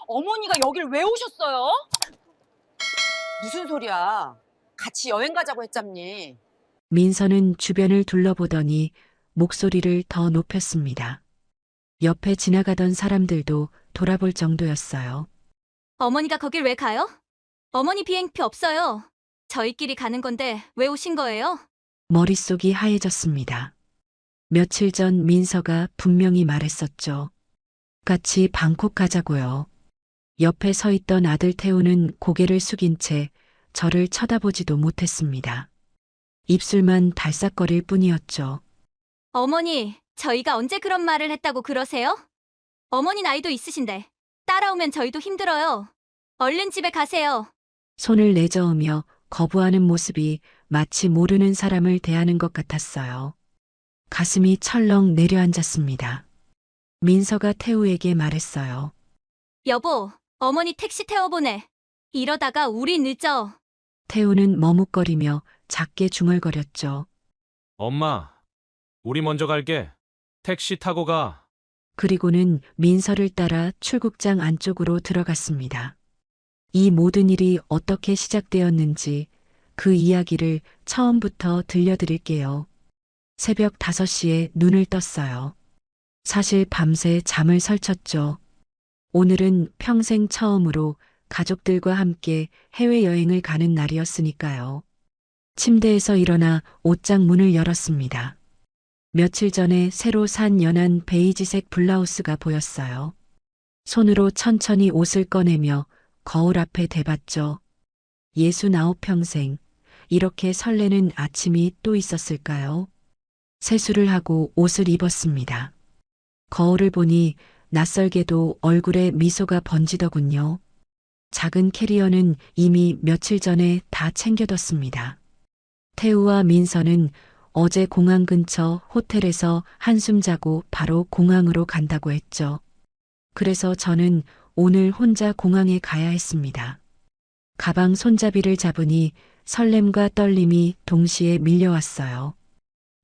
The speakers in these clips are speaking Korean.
어머니가 여길 왜 오셨어요? 무슨 소리야? 같이 여행 가자고 했잖니. 민서는 주변을 둘러보더니 목소리를 더 높였습니다. 옆에 지나가던 사람들도 돌아볼 정도였어요. 어머니가 거길 왜 가요? 어머니 비행표 없어요. 저희끼리 가는 건데 왜 오신 거예요? 머릿속이 하얘졌습니다. 며칠 전 민서가 분명히 말했었죠. 같이 방콕 가자고요. 옆에 서 있던 아들 태우는 고개를 숙인 채 저를 쳐다보지도 못했습니다. 입술만 달싹거릴 뿐이었죠. 어머니, 저희가 언제 그런 말을 했다고 그러세요? 어머니 나이도 있으신데 따라오면 저희도 힘들어요. 얼른 집에 가세요. 손을 내저으며 거부하는 모습이 마치 모르는 사람을 대하는 것 같았어요. 가슴이 철렁 내려앉았습니다. 민서가 태우에게 말했어요. 여보, 어머니 택시 태워보내. 이러다가 우리 늦어. 태우는 머뭇거리며 작게 중얼거렸죠. 엄마, 우리 먼저 갈게. 택시 타고 가. 그리고는 민서를 따라 출국장 안쪽으로 들어갔습니다. 이 모든 일이 어떻게 시작되었는지 그 이야기를 처음부터 들려드릴게요. 새벽 5시에 눈을 떴어요. 사실 밤새 잠을 설쳤죠. 오늘은 평생 처음으로 가족들과 함께 해외여행을 가는 날이었으니까요. 침대에서 일어나 옷장 문을 열었습니다. 며칠 전에 새로 산 연한 베이지색 블라우스가 보였어요. 손으로 천천히 옷을 꺼내며 거울 앞에 대봤죠. 69평생, 이렇게 설레는 아침이 또 있었을까요? 세수를 하고 옷을 입었습니다. 거울을 보니 낯설게도 얼굴에 미소가 번지더군요. 작은 캐리어는 이미 며칠 전에 다 챙겨뒀습니다. 태우와 민서는 어제 공항 근처 호텔에서 한숨 자고 바로 공항으로 간다고 했죠. 그래서 저는 오늘 혼자 공항에 가야 했습니다. 가방 손잡이를 잡으니 설렘과 떨림이 동시에 밀려왔어요.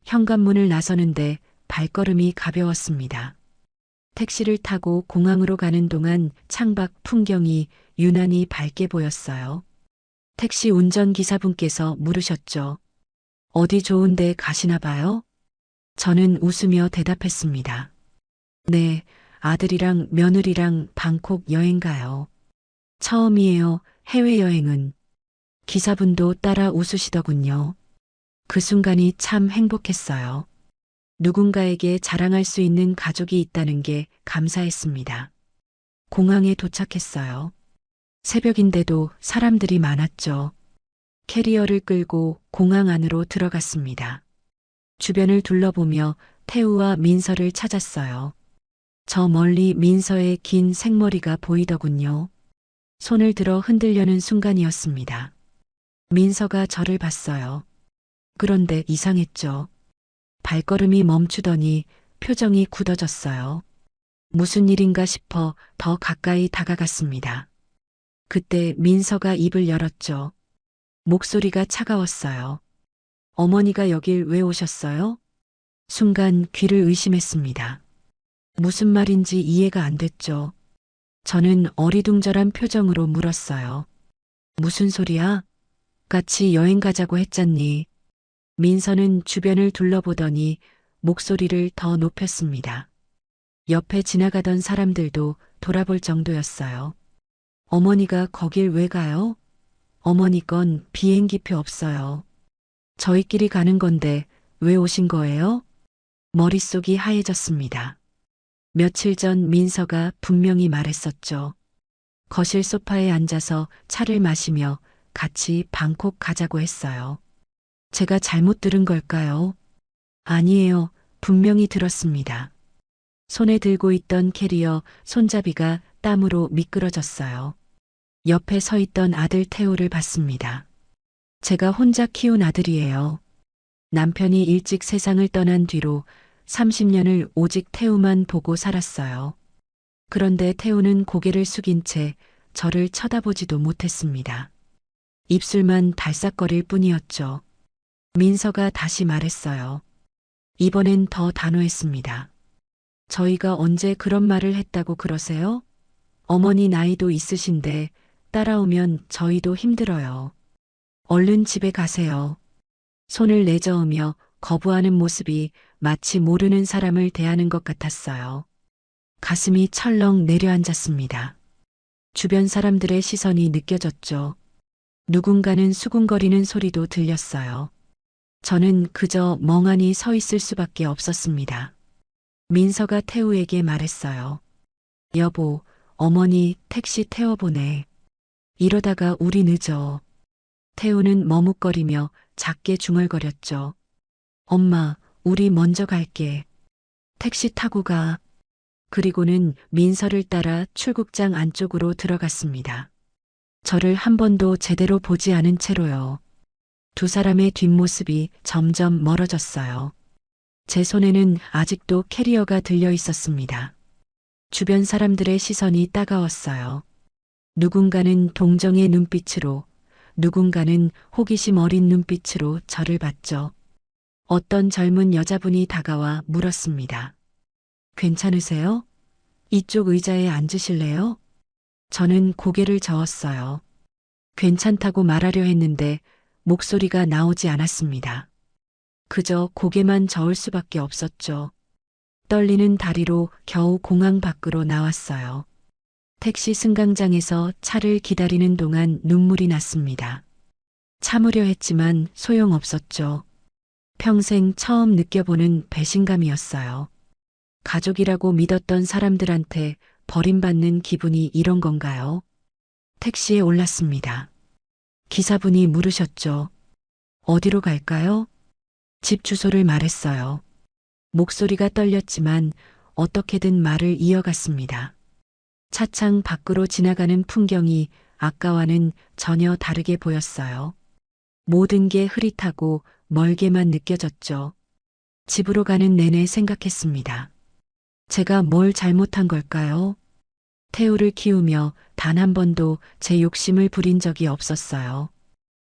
현관문을 나서는데 발걸음이 가벼웠습니다. 택시를 타고 공항으로 가는 동안 창밖 풍경이 유난히 밝게 보였어요. 택시 운전기사분께서 물으셨죠. 어디 좋은 데 가시나 봐요? 저는 웃으며 대답했습니다. 네, 아들이랑 며느리랑 방콕 여행 가요. 처음이에요, 해외여행은. 기사분도 따라 웃으시더군요. 그 순간이 참 행복했어요. 누군가에게 자랑할 수 있는 가족이 있다는 게 감사했습니다. 공항에 도착했어요. 새벽인데도 사람들이 많았죠. 캐리어를 끌고 공항 안으로 들어갔습니다. 주변을 둘러보며 태우와 민서를 찾았어요. 저 멀리 민서의 긴 생머리가 보이더군요. 손을 들어 흔들려는 순간이었습니다. 민서가 저를 봤어요. 그런데 이상했죠. 발걸음이 멈추더니 표정이 굳어졌어요. 무슨 일인가 싶어 더 가까이 다가갔습니다. 그때 민서가 입을 열었죠. 목소리가 차가웠어요. 어머니가 여길 왜 오셨어요? 순간 귀를 의심했습니다. 무슨 말인지 이해가 안 됐죠. 저는 어리둥절한 표정으로 물었어요. 무슨 소리야? 같이 여행 가자고 했잖니. 민서는 주변을 둘러보더니 목소리를 더 높였습니다. 옆에 지나가던 사람들도 돌아볼 정도였어요. 어머니가 거길 왜 가요? 어머니 건 비행기표 없어요. 저희끼리 가는 건데 왜 오신 거예요? 머릿속이 하얘졌습니다. 며칠 전 민서가 분명히 말했었죠. 거실 소파에 앉아서 차를 마시며 같이 방콕 가자고 했어요. 제가 잘못 들은 걸까요? 아니에요. 분명히 들었습니다. 손에 들고 있던 캐리어 손잡이가 땀으로 미끄러졌어요. 옆에 서 있던 아들 태우를 봤습니다. 제가 혼자 키운 아들이에요. 남편이 일찍 세상을 떠난 뒤로 30년을 오직 태우만 보고 살았어요. 그런데 태우는 고개를 숙인 채 저를 쳐다보지도 못했습니다. 입술만 달싹거릴 뿐이었죠. 민서가 다시 말했어요. 이번엔 더 단호했습니다. 저희가 언제 그런 말을 했다고 그러세요? 어머니 나이도 있으신데 따라오면 저희도 힘들어요. 얼른 집에 가세요. 손을 내저으며 거부하는 모습이 마치 모르는 사람을 대하는 것 같았어요. 가슴이 철렁 내려앉았습니다. 주변 사람들의 시선이 느껴졌죠. 누군가는 수군거리는 소리도 들렸어요. 저는 그저 멍하니 서 있을 수밖에 없었습니다. 민서가 태우에게 말했어요. 여보, 어머니 택시 태워보내. 이러다가 우리 늦어. 태우는 머뭇거리며 작게 중얼거렸죠. 엄마, 우리 먼저 갈게. 택시 타고 가. 그리고는 민서를 따라 출국장 안쪽으로 들어갔습니다. 저를 한 번도 제대로 보지 않은 채로요. 두 사람의 뒷모습이 점점 멀어졌어요. 제 손에는 아직도 캐리어가 들려 있었습니다. 주변 사람들의 시선이 따가웠어요. 누군가는 동정의 눈빛으로, 누군가는 호기심 어린 눈빛으로 저를 봤죠. 어떤 젊은 여자분이 다가와 물었습니다. 괜찮으세요? 이쪽 의자에 앉으실래요? 저는 고개를 저었어요. 괜찮다고 말하려 했는데 목소리가 나오지 않았습니다. 그저 고개만 저을 수밖에 없었죠. 떨리는 다리로 겨우 공항 밖으로 나왔어요. 택시 승강장에서 차를 기다리는 동안 눈물이 났습니다. 참으려 했지만 소용없었죠. 평생 처음 느껴보는 배신감이었어요. 가족이라고 믿었던 사람들한테 버림받는 기분이 이런 건가요? 택시에 올랐습니다. 기사분이 물으셨죠. 어디로 갈까요? 집 주소를 말했어요. 목소리가 떨렸지만 어떻게든 말을 이어갔습니다. 차창 밖으로 지나가는 풍경이 아까와는 전혀 다르게 보였어요. 모든 게 흐릿하고 멀게만 느껴졌죠. 집으로 가는 내내 생각했습니다. 제가 뭘 잘못한 걸까요? 태우를 키우며 단 한 번도 제 욕심을 부린 적이 없었어요.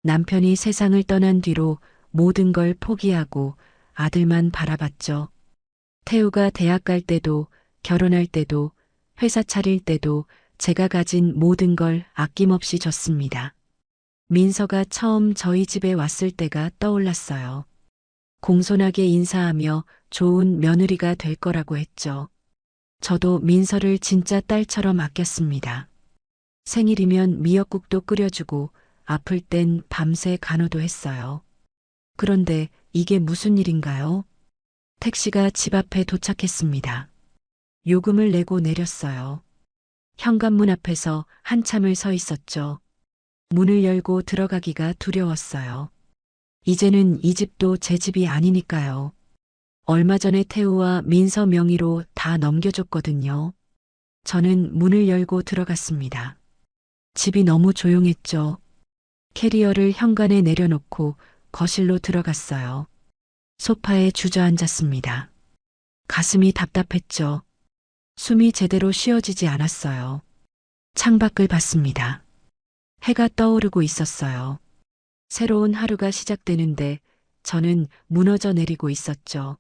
남편이 세상을 떠난 뒤로 모든 걸 포기하고 아들만 바라봤죠. 태우가 대학 갈 때도, 결혼할 때도, 회사 차릴 때도 제가 가진 모든 걸 아낌없이 줬습니다. 민서가 처음 저희 집에 왔을 때가 떠올랐어요. 공손하게 인사하며 좋은 며느리가 될 거라고 했죠. 저도 민서를 진짜 딸처럼 아꼈습니다. 생일이면 미역국도 끓여주고 아플 땐 밤새 간호도 했어요. 그런데 이게 무슨 일인가요? 택시가 집 앞에 도착했습니다. 요금을 내고 내렸어요. 현관문 앞에서 한참을 서 있었죠. 문을 열고 들어가기가 두려웠어요. 이제는 이 집도 제 집이 아니니까요. 얼마 전에 태우와 민서 명의로 다 넘겨줬거든요. 저는 문을 열고 들어갔습니다. 집이 너무 조용했죠. 캐리어를 현관에 내려놓고 거실로 들어갔어요. 소파에 주저앉았습니다. 가슴이 답답했죠. 숨이 제대로 쉬어지지 않았어요. 창밖을 봤습니다. 해가 떠오르고 있었어요. 새로운 하루가 시작되는데 저는 무너져 내리고 있었죠.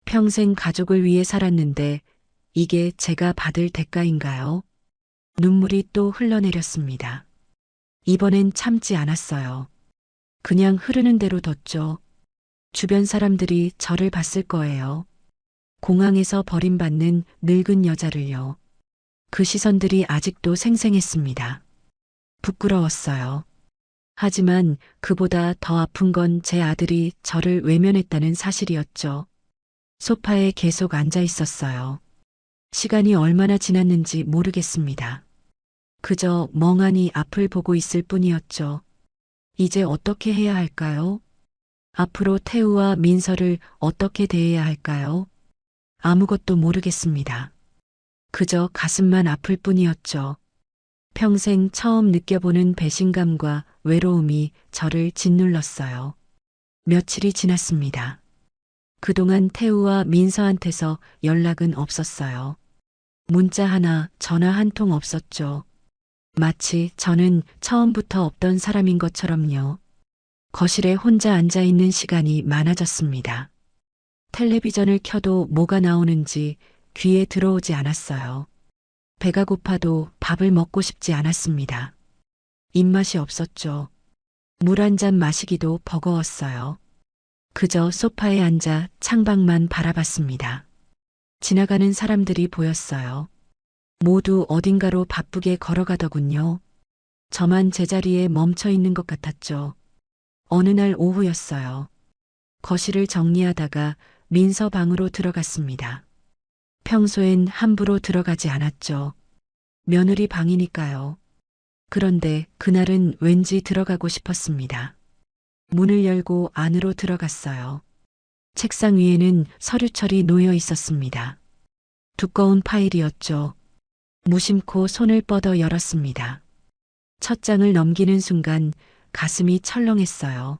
평생 가족을 위해 살았는데 이게 제가 받을 대가인가요? 눈물이 또 흘러내렸습니다. 이번엔 참지 않았어요. 그냥 흐르는 대로 뒀죠. 주변 사람들이 저를 봤을 거예요. 공항에서 버림받는 늙은 여자를요. 그 시선들이 아직도 생생했습니다. 부끄러웠어요. 하지만 그보다 더 아픈 건 제 아들이 저를 외면했다는 사실이었죠. 소파에 계속 앉아 있었어요. 시간이 얼마나 지났는지 모르겠습니다. 그저 멍하니 앞을 보고 있을 뿐이었죠. 이제 어떻게 해야 할까요? 앞으로 태우와 민서를 어떻게 대해야 할까요? 아무것도 모르겠습니다. 그저 가슴만 아플 뿐이었죠. 평생 처음 느껴보는 배신감과 외로움이 저를 짓눌렀어요. 며칠이 지났습니다. 그동안 태우와 민서한테서 연락은 없었어요. 문자 하나, 전화 한 통 없었죠. 마치 저는 처음부터 없던 사람인 것처럼요. 거실에 혼자 앉아 있는 시간이 많아졌습니다. 텔레비전을 켜도 뭐가 나오는지 귀에 들어오지 않았어요. 배가 고파도 밥을 먹고 싶지 않았습니다. 입맛이 없었죠. 물 한 잔 마시기도 버거웠어요. 그저 소파에 앉아 창밖만 바라봤습니다. 지나가는 사람들이 보였어요. 모두 어딘가로 바쁘게 걸어가더군요. 저만 제자리에 멈춰 있는 것 같았죠. 어느 날 오후였어요. 거실을 정리하다가 민서 방으로 들어갔습니다. 평소엔 함부로 들어가지 않았죠. 며느리 방이니까요. 그런데 그날은 왠지 들어가고 싶었습니다. 문을 열고 안으로 들어갔어요. 책상 위에는 서류철이 놓여 있었습니다. 두꺼운 파일이었죠. 무심코 손을 뻗어 열었습니다. 첫 장을 넘기는 순간 가슴이 철렁했어요.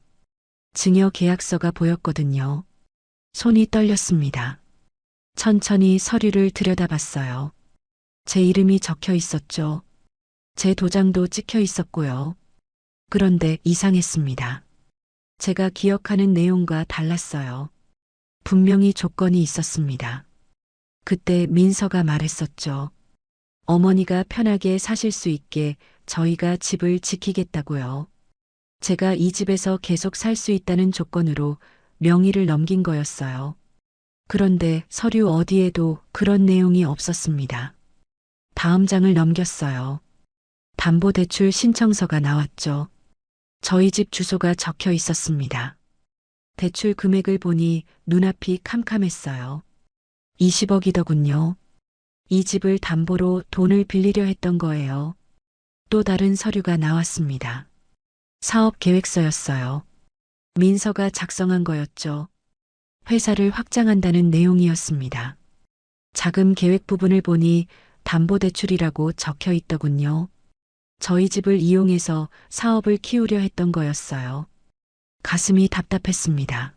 증여 계약서가 보였거든요. 손이 떨렸습니다. 천천히 서류를 들여다봤어요. 제 이름이 적혀 있었죠. 제 도장도 찍혀 있었고요. 그런데 이상했습니다. 제가 기억하는 내용과 달랐어요. 분명히 조건이 있었습니다. 그때 민서가 말했었죠. 어머니가 편하게 사실 수 있게 저희가 집을 지키겠다고요. 제가 이 집에서 계속 살 수 있다는 조건으로 명의를 넘긴 거였어요. 그런데 서류 어디에도 그런 내용이 없었습니다. 다음 장을 넘겼어요. 담보대출 신청서가 나왔죠. 저희 집 주소가 적혀 있었습니다. 대출 금액을 보니 눈앞이 캄캄했어요. 20억이더군요. 이 집을 담보로 돈을 빌리려 했던 거예요. 또 다른 서류가 나왔습니다. 사업 계획서였어요. 민서가 작성한 거였죠. 회사를 확장한다는 내용이었습니다. 자금 계획 부분을 보니 담보대출이라고 적혀 있더군요. 저희 집을 이용해서 사업을 키우려 했던 거였어요. 가슴이 답답했습니다.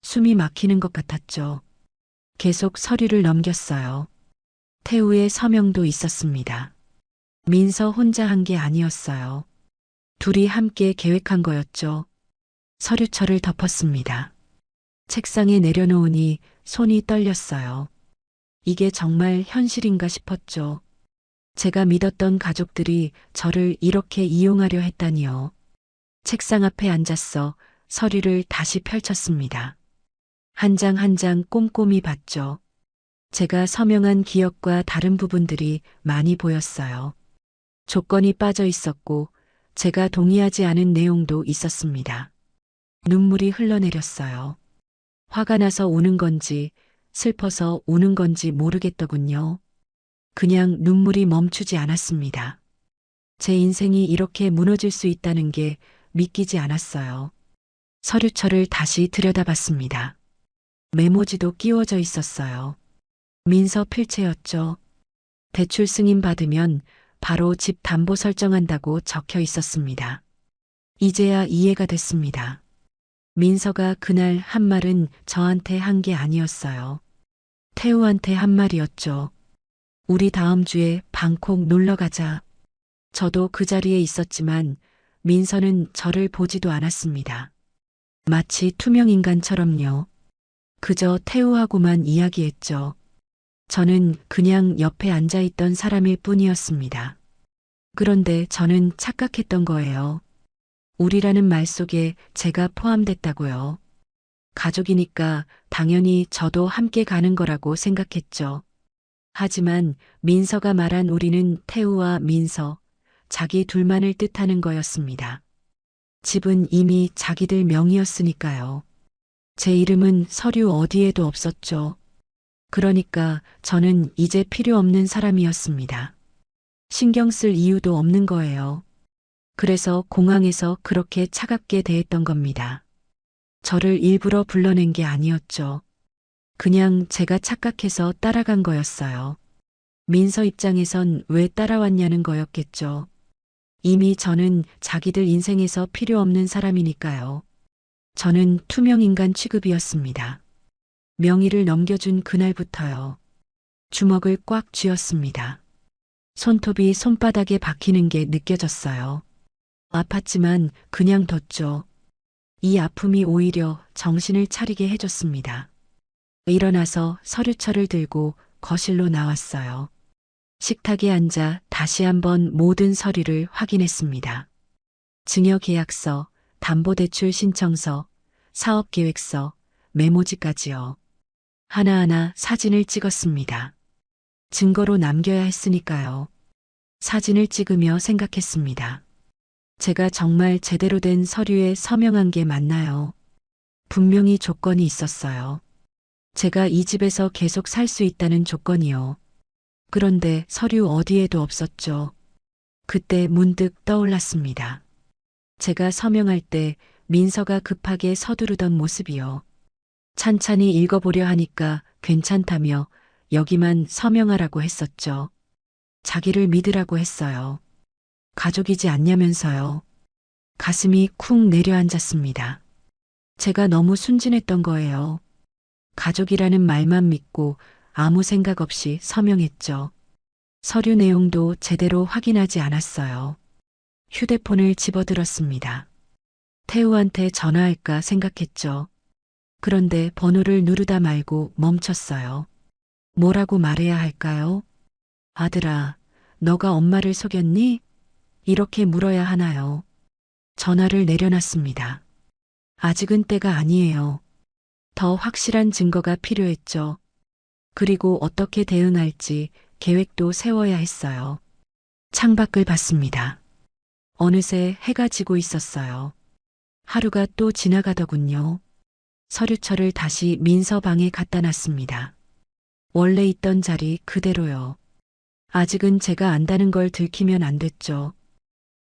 숨이 막히는 것 같았죠. 계속 서류를 넘겼어요. 태우의 서명도 있었습니다. 민서 혼자 한 게 아니었어요. 둘이 함께 계획한 거였죠. 서류철을 덮었습니다. 책상에 내려놓으니 손이 떨렸어요. 이게 정말 현실인가 싶었죠. 제가 믿었던 가족들이 저를 이렇게 이용하려 했다니요. 책상 앞에 앉았어 서류를 다시 펼쳤습니다. 한 장 한 장 꼼꼼히 봤죠. 제가 서명한 기억과 다른 부분들이 많이 보였어요. 조건이 빠져 있었고 제가 동의하지 않은 내용도 있었습니다. 눈물이 흘러내렸어요. 화가 나서 우는 건지 슬퍼서 우는 건지 모르겠더군요. 그냥 눈물이 멈추지 않았습니다. 제 인생이 이렇게 무너질 수 있다는 게 믿기지 않았어요. 서류철을 다시 들여다봤습니다. 메모지도 끼워져 있었어요. 민서 필체였죠. 대출 승인 받으면 바로 집 담보 설정한다고 적혀 있었습니다. 이제야 이해가 됐습니다. 민서가 그날 한 말은 저한테 한 게 아니었어요. 태우한테 한 말이었죠. 우리 다음 주에 방콕 놀러 가자. 저도 그 자리에 있었지만 민서는 저를 보지도 않았습니다. 마치 투명인간처럼요. 그저 태우하고만 이야기했죠. 저는 그냥 옆에 앉아있던 사람일 뿐이었습니다. 그런데 저는 착각했던 거예요. 우리라는 말 속에 제가 포함됐다고요. 가족이니까 당연히 저도 함께 가는 거라고 생각했죠. 하지만 민서가 말한 우리는 태우와 민서, 자기 둘만을 뜻하는 거였습니다. 집은 이미 자기들 명의였으니까요. 제 이름은 서류 어디에도 없었죠. 그러니까 저는 이제 필요 없는 사람이었습니다. 신경 쓸 이유도 없는 거예요. 그래서 공항에서 그렇게 차갑게 대했던 겁니다. 저를 일부러 불러낸 게 아니었죠. 그냥 제가 착각해서 따라간 거였어요. 민서 입장에선 왜 따라왔냐는 거였겠죠. 이미 저는 자기들 인생에서 필요 없는 사람이니까요. 저는 투명인간 취급이었습니다. 명의를 넘겨준 그날부터요. 주먹을 꽉 쥐었습니다. 손톱이 손바닥에 박히는 게 느껴졌어요. 아팠지만 그냥 뒀죠. 이 아픔이 오히려 정신을 차리게 해줬습니다. 일어나서 서류철을 들고 거실로 나왔어요. 식탁에 앉아 다시 한번 모든 서류를 확인했습니다. 증여계약서, 담보대출 신청서, 사업계획서, 메모지까지요. 하나하나 사진을 찍었습니다. 증거로 남겨야 했으니까요. 사진을 찍으며 생각했습니다. 제가 정말 제대로 된 서류에 서명한 게 맞나요? 분명히 조건이 있었어요. 제가 이 집에서 계속 살 수 있다는 조건이요. 그런데 서류 어디에도 없었죠. 그때 문득 떠올랐습니다. 제가 서명할 때 민서가 급하게 서두르던 모습이요. 찬찬히 읽어보려 하니까 괜찮다며 여기만 서명하라고 했었죠. 자기를 믿으라고 했어요. 가족이지 않냐면서요. 가슴이 쿵 내려앉았습니다. 제가 너무 순진했던 거예요. 가족이라는 말만 믿고 아무 생각 없이 서명했죠. 서류 내용도 제대로 확인하지 않았어요. 휴대폰을 집어들었습니다. 태우한테 전화할까 생각했죠. 그런데 번호를 누르다 말고 멈췄어요. 뭐라고 말해야 할까요? 아들아, 너가 엄마를 속였니? 이렇게 물어야 하나요? 전화를 내려놨습니다. 아직은 때가 아니에요. 더 확실한 증거가 필요했죠. 그리고 어떻게 대응할지 계획도 세워야 했어요. 창밖을 봤습니다. 어느새 해가 지고 있었어요. 하루가 또 지나가더군요. 서류철을 다시 민서 방에 갖다 놨습니다. 원래 있던 자리 그대로요. 아직은 제가 안다는 걸 들키면 안 됐죠.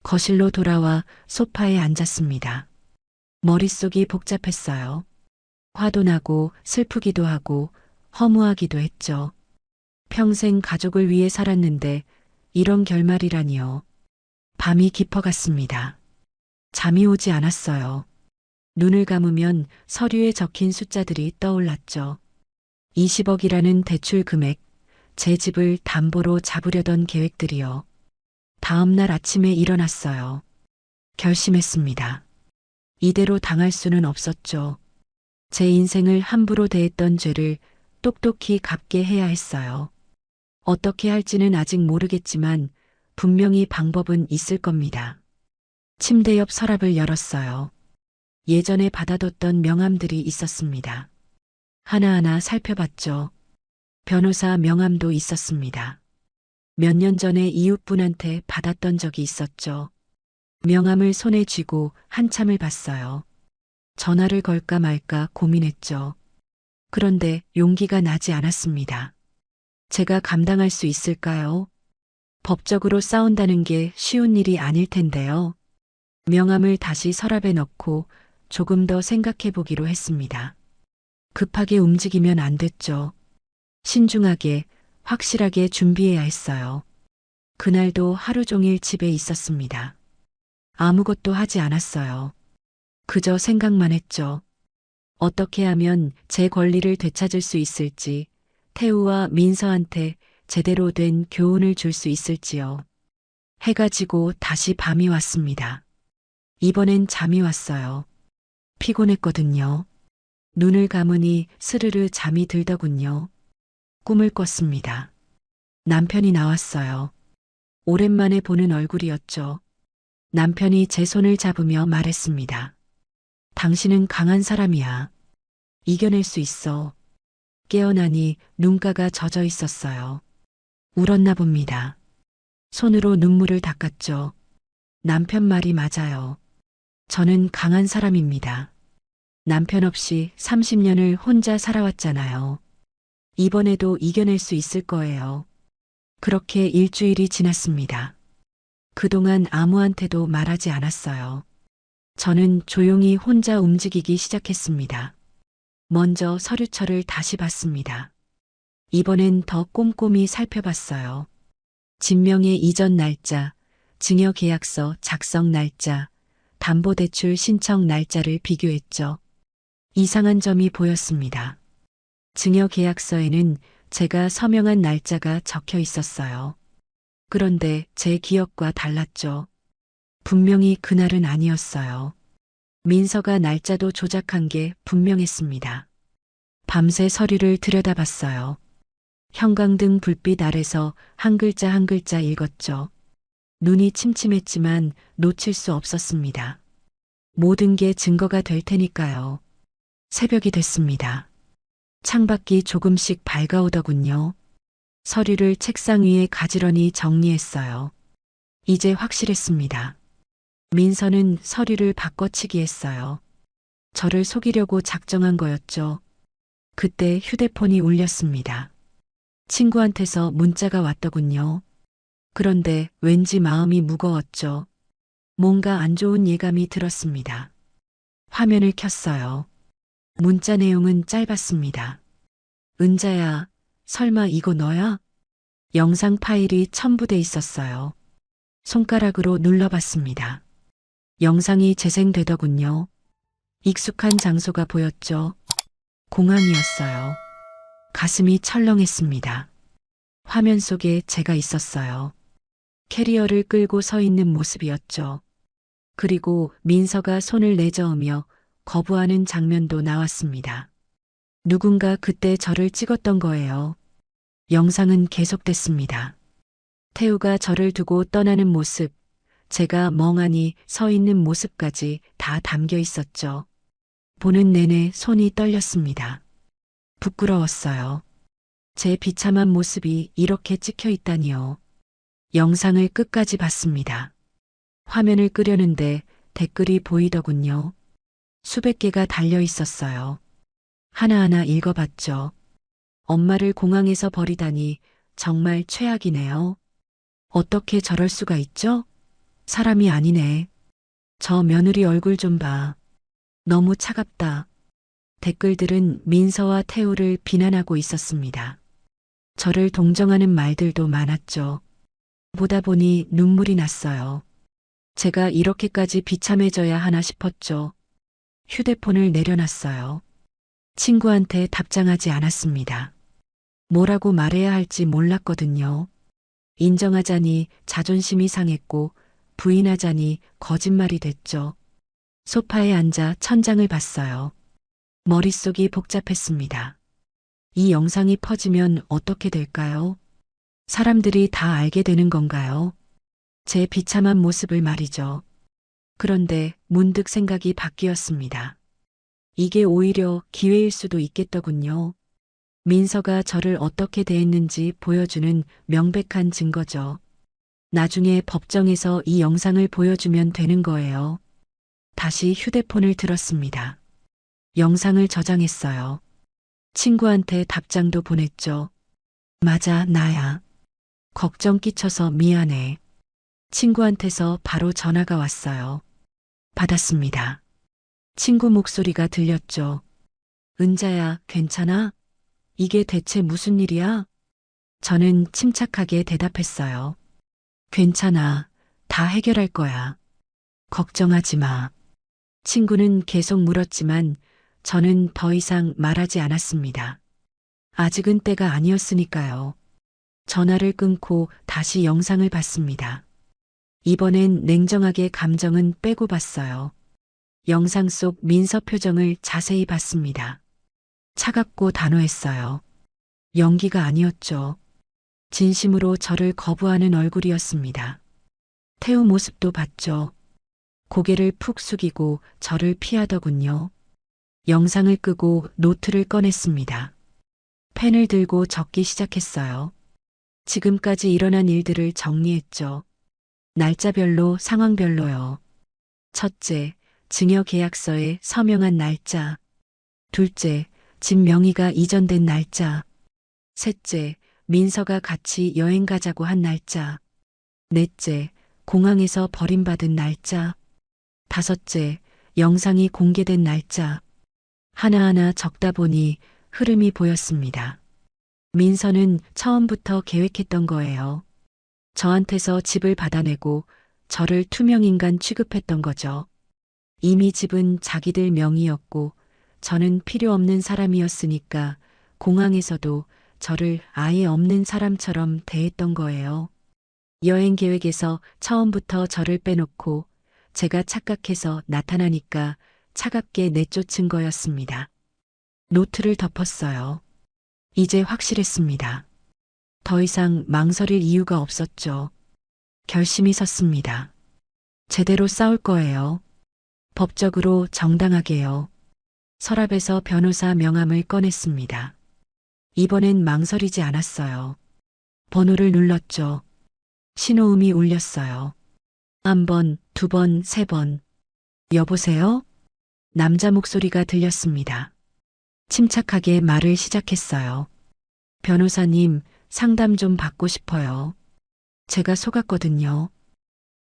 거실로 돌아와 소파에 앉았습니다. 머릿속이 복잡했어요. 화도 나고 슬프기도 하고 허무하기도 했죠. 평생 가족을 위해 살았는데 이런 결말이라니요. 밤이 깊어갔습니다. 잠이 오지 않았어요. 눈을 감으면 서류에 적힌 숫자들이 떠올랐죠. 20억이라는 대출 금액, 제 집을 담보로 잡으려던 계획들이요. 다음 날 아침에 일어났어요. 결심했습니다. 이대로 당할 수는 없었죠. 제 인생을 함부로 대했던 죄를 똑똑히 갚게 해야 했어요. 어떻게 할지는 아직 모르겠지만 분명히 방법은 있을 겁니다. 침대 옆 서랍을 열었어요. 예전에 받아뒀던 명함들이 있었습니다. 하나하나 살펴봤죠. 변호사 명함도 있었습니다. 몇 년 전에 이웃분한테 받았던 적이 있었죠. 명함을 손에 쥐고 한참을 봤어요. 전화를 걸까 말까 고민했죠. 그런데 용기가 나지 않았습니다. 제가 감당할 수 있을까요? 법적으로 싸운다는 게 쉬운 일이 아닐 텐데요. 명함을 다시 서랍에 넣고 조금 더 생각해 보기로 했습니다. 급하게 움직이면 안 됐죠. 신중하게, 확실하게 준비해야 했어요. 그날도 하루 종일 집에 있었습니다. 아무것도 하지 않았어요. 그저 생각만 했죠. 어떻게 하면 제 권리를 되찾을 수 있을지, 태우와 민서한테 제대로 된 교훈을 줄 수 있을지요. 해가 지고 다시 밤이 왔습니다. 이번엔 잠이 왔어요. 피곤했거든요. 눈을 감으니 스르르 잠이 들더군요. 꿈을 꿨습니다. 남편이 나왔어요. 오랜만에 보는 얼굴이었죠. 남편이 제 손을 잡으며 말했습니다. 당신은 강한 사람이야. 이겨낼 수 있어. 깨어나니 눈가가 젖어 있었어요. 울었나 봅니다. 손으로 눈물을 닦았죠. 남편 말이 맞아요. 저는 강한 사람입니다. 남편 없이 30년을 혼자 살아왔잖아요. 이번에도 이겨낼 수 있을 거예요. 그렇게 일주일이 지났습니다. 그동안 아무한테도 말하지 않았어요. 저는 조용히 혼자 움직이기 시작했습니다. 먼저 서류철을 다시 봤습니다. 이번엔 더 꼼꼼히 살펴봤어요. 진명의 이전 날짜, 증여계약서 작성 날짜, 담보대출 신청 날짜를 비교했죠. 이상한 점이 보였습니다. 증여계약서에는 제가 서명한 날짜가 적혀 있었어요. 그런데 제 기억과 달랐죠. 분명히 그날은 아니었어요. 민서가 날짜도 조작한 게 분명했습니다. 밤새 서류를 들여다봤어요. 형광등 불빛 아래서 한 글자 한 글자 읽었죠. 눈이 침침했지만 놓칠 수 없었습니다. 모든 게 증거가 될 테니까요. 새벽이 됐습니다. 창밖이 조금씩 밝아오더군요. 서류를 책상 위에 가지런히 정리했어요. 이제 확실했습니다. 민서는 서류를 바꿔치기 했어요. 저를 속이려고 작정한 거였죠. 그때 휴대폰이 울렸습니다. 친구한테서 문자가 왔더군요. 그런데 왠지 마음이 무거웠죠. 뭔가 안 좋은 예감이 들었습니다. 화면을 켰어요. 문자 내용은 짧았습니다. 은자야, 설마 이거 너야? 영상 파일이 첨부돼 있었어요. 손가락으로 눌러봤습니다. 영상이 재생되더군요. 익숙한 장소가 보였죠. 공항이었어요. 가슴이 철렁했습니다. 화면 속에 제가 있었어요. 캐리어를 끌고 서 있는 모습이었죠. 그리고 민서가 손을 내저으며 거부하는 장면도 나왔습니다. 누군가 그때 저를 찍었던 거예요. 영상은 계속됐습니다. 태우가 저를 두고 떠나는 모습, 제가 멍하니 서 있는 모습까지 다 담겨 있었죠. 보는 내내 손이 떨렸습니다. 부끄러웠어요. 제 비참한 모습이 이렇게 찍혀 있다니요. 영상을 끝까지 봤습니다. 화면을 끄려는데 댓글이 보이더군요. 수백 개가 달려 있었어요. 하나하나 읽어봤죠. 엄마를 공항에서 버리다니 정말 최악이네요. 어떻게 저럴 수가 있죠? 사람이 아니네. 저 며느리 얼굴 좀 봐. 너무 차갑다. 댓글들은 민서와 태우를 비난하고 있었습니다. 저를 동정하는 말들도 많았죠. 보다 보니 눈물이 났어요. 제가 이렇게까지 비참해져야 하나 싶었죠. 휴대폰을 내려놨어요. 친구한테 답장하지 않았습니다. 뭐라고 말해야 할지 몰랐거든요. 인정하자니 자존심이 상했고 부인하자니 거짓말이 됐죠. 소파에 앉아 천장을 봤어요. 머릿속이 복잡했습니다. 이 영상이 퍼지면 어떻게 될까요? 사람들이 다 알게 되는 건가요? 제 비참한 모습을 말이죠. 그런데 문득 생각이 바뀌었습니다. 이게 오히려 기회일 수도 있겠더군요. 민서가 저를 어떻게 대했는지 보여주는 명백한 증거죠. 나중에 법정에서 이 영상을 보여주면 되는 거예요. 다시 휴대폰을 들었습니다. 영상을 저장했어요. 친구한테 답장도 보냈죠. 맞아, 나야. 걱정 끼쳐서 미안해. 친구한테서 바로 전화가 왔어요. 받았습니다. 친구 목소리가 들렸죠. 은자야, 괜찮아? 이게 대체 무슨 일이야? 저는 침착하게 대답했어요. 괜찮아. 다 해결할 거야. 걱정하지 마. 친구는 계속 물었지만 저는 더 이상 말하지 않았습니다. 아직은 때가 아니었으니까요. 전화를 끊고 다시 영상을 봤습니다. 이번엔 냉정하게 감정은 빼고 봤어요. 영상 속 민서 표정을 자세히 봤습니다. 차갑고 단호했어요. 연기가 아니었죠. 진심으로 저를 거부하는 얼굴이었습니다. 태우 모습도 봤죠. 고개를 푹 숙이고 저를 피하더군요. 영상을 끄고 노트를 꺼냈습니다. 펜을 들고 적기 시작했어요. 지금까지 일어난 일들을 정리했죠. 날짜별로 상황별로요. 첫째, 증여계약서에 서명한 날짜. 둘째, 집 명의가 이전된 날짜. 셋째, 민서가 같이 여행 가자고 한 날짜. 넷째, 공항에서 버림받은 날짜. 다섯째, 영상이 공개된 날짜. 하나하나 적다 보니 흐름이 보였습니다. 민서는 처음부터 계획했던 거예요. 저한테서 집을 받아내고 저를 투명인간 취급했던 거죠. 이미 집은 자기들 명의였고 저는 필요 없는 사람이었으니까 공항에서도 저를 아예 없는 사람처럼 대했던 거예요. 여행 계획에서 처음부터 저를 빼놓고 제가 착각해서 나타나니까 차갑게 내쫓은 거였습니다. 노트를 덮었어요. 이제 확실했습니다. 더 이상 망설일 이유가 없었죠. 결심이 섰습니다. 제대로 싸울 거예요. 법적으로 정당하게요. 서랍에서 변호사 명함을 꺼냈습니다. 이번엔 망설이지 않았어요. 번호를 눌렀죠. 신호음이 울렸어요. 한 번, 두 번, 세 번. 여보세요? 남자 목소리가 들렸습니다. 침착하게 말을 시작했어요. 변호사님, 상담 좀 받고 싶어요. 제가 속았거든요.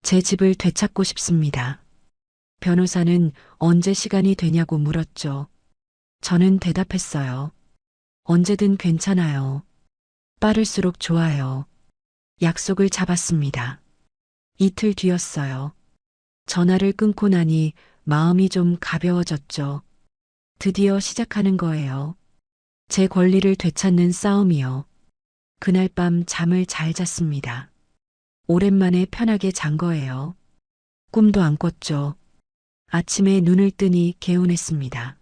제 집을 되찾고 싶습니다. 변호사는 언제 시간이 되냐고 물었죠. 저는 대답했어요. 언제든 괜찮아요. 빠를수록 좋아요. 약속을 잡았습니다. 이틀 뒤였어요. 전화를 끊고 나니 마음이 좀 가벼워졌죠. 드디어 시작하는 거예요. 제 권리를 되찾는 싸움이요. 그날 밤 잠을 잘 잤습니다. 오랜만에 편하게 잔 거예요. 꿈도 안 꿨죠. 아침에 눈을 뜨니 개운했습니다.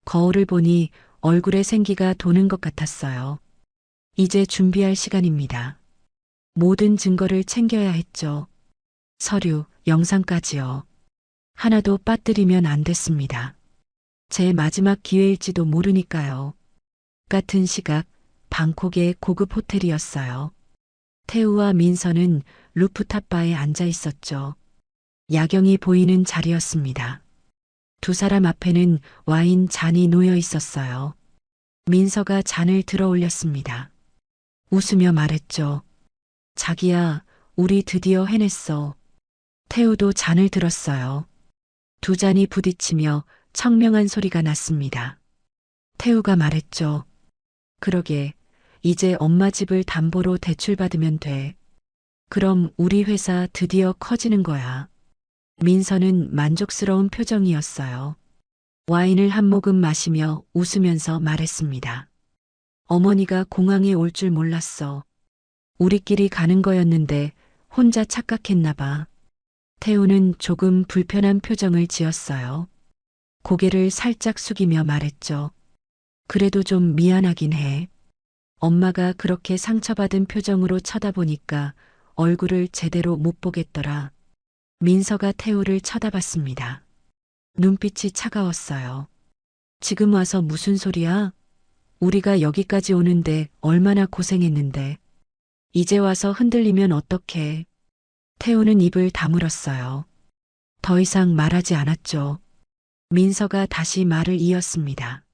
거울을 보니 얼굴에 생기가 도는 것 같았어요. 이제 준비할 시간입니다. 모든 증거를 챙겨야 했죠. 서류, 영상까지요. 하나도 빠뜨리면 안 됐습니다. 제 마지막 기회일지도 모르니까요. 같은 시각, 방콕의 고급 호텔이었어요. 태우와 민서는 루프탑바에 앉아 있었죠. 야경이 보이는 자리였습니다. 두 사람 앞에는 와인 잔이 놓여 있었어요. 민서가 잔을 들어 올렸습니다. 웃으며 말했죠. 자기야, 우리 드디어 해냈어. 태우도 잔을 들었어요. 두 잔이 부딪히며 청명한 소리가 났습니다. 태우가 말했죠. 그러게, 이제 엄마 집을 담보로 대출받으면 돼. 그럼 우리 회사 드디어 커지는 거야. 민서는 만족스러운 표정이었어요. 와인을 한 모금 마시며 웃으면서 말했습니다. 어머니가 공항에 올 줄 몰랐어. 우리끼리 가는 거였는데 혼자 착각했나 봐. 태우는 조금 불편한 표정을 지었어요. 고개를 살짝 숙이며 말했죠. 그래도 좀 미안하긴 해. 엄마가 그렇게 상처받은 표정으로 쳐다보니까 얼굴을 제대로 못 보겠더라. 민서가 태우를 쳐다봤습니다. 눈빛이 차가웠어요. 지금 와서 무슨 소리야? 우리가 여기까지 오는데 얼마나 고생했는데. 이제 와서 흔들리면 어떡해. 태우는 입을 다물었어요. 더 이상 말하지 않았죠. 민서가 다시 말을 이었습니다.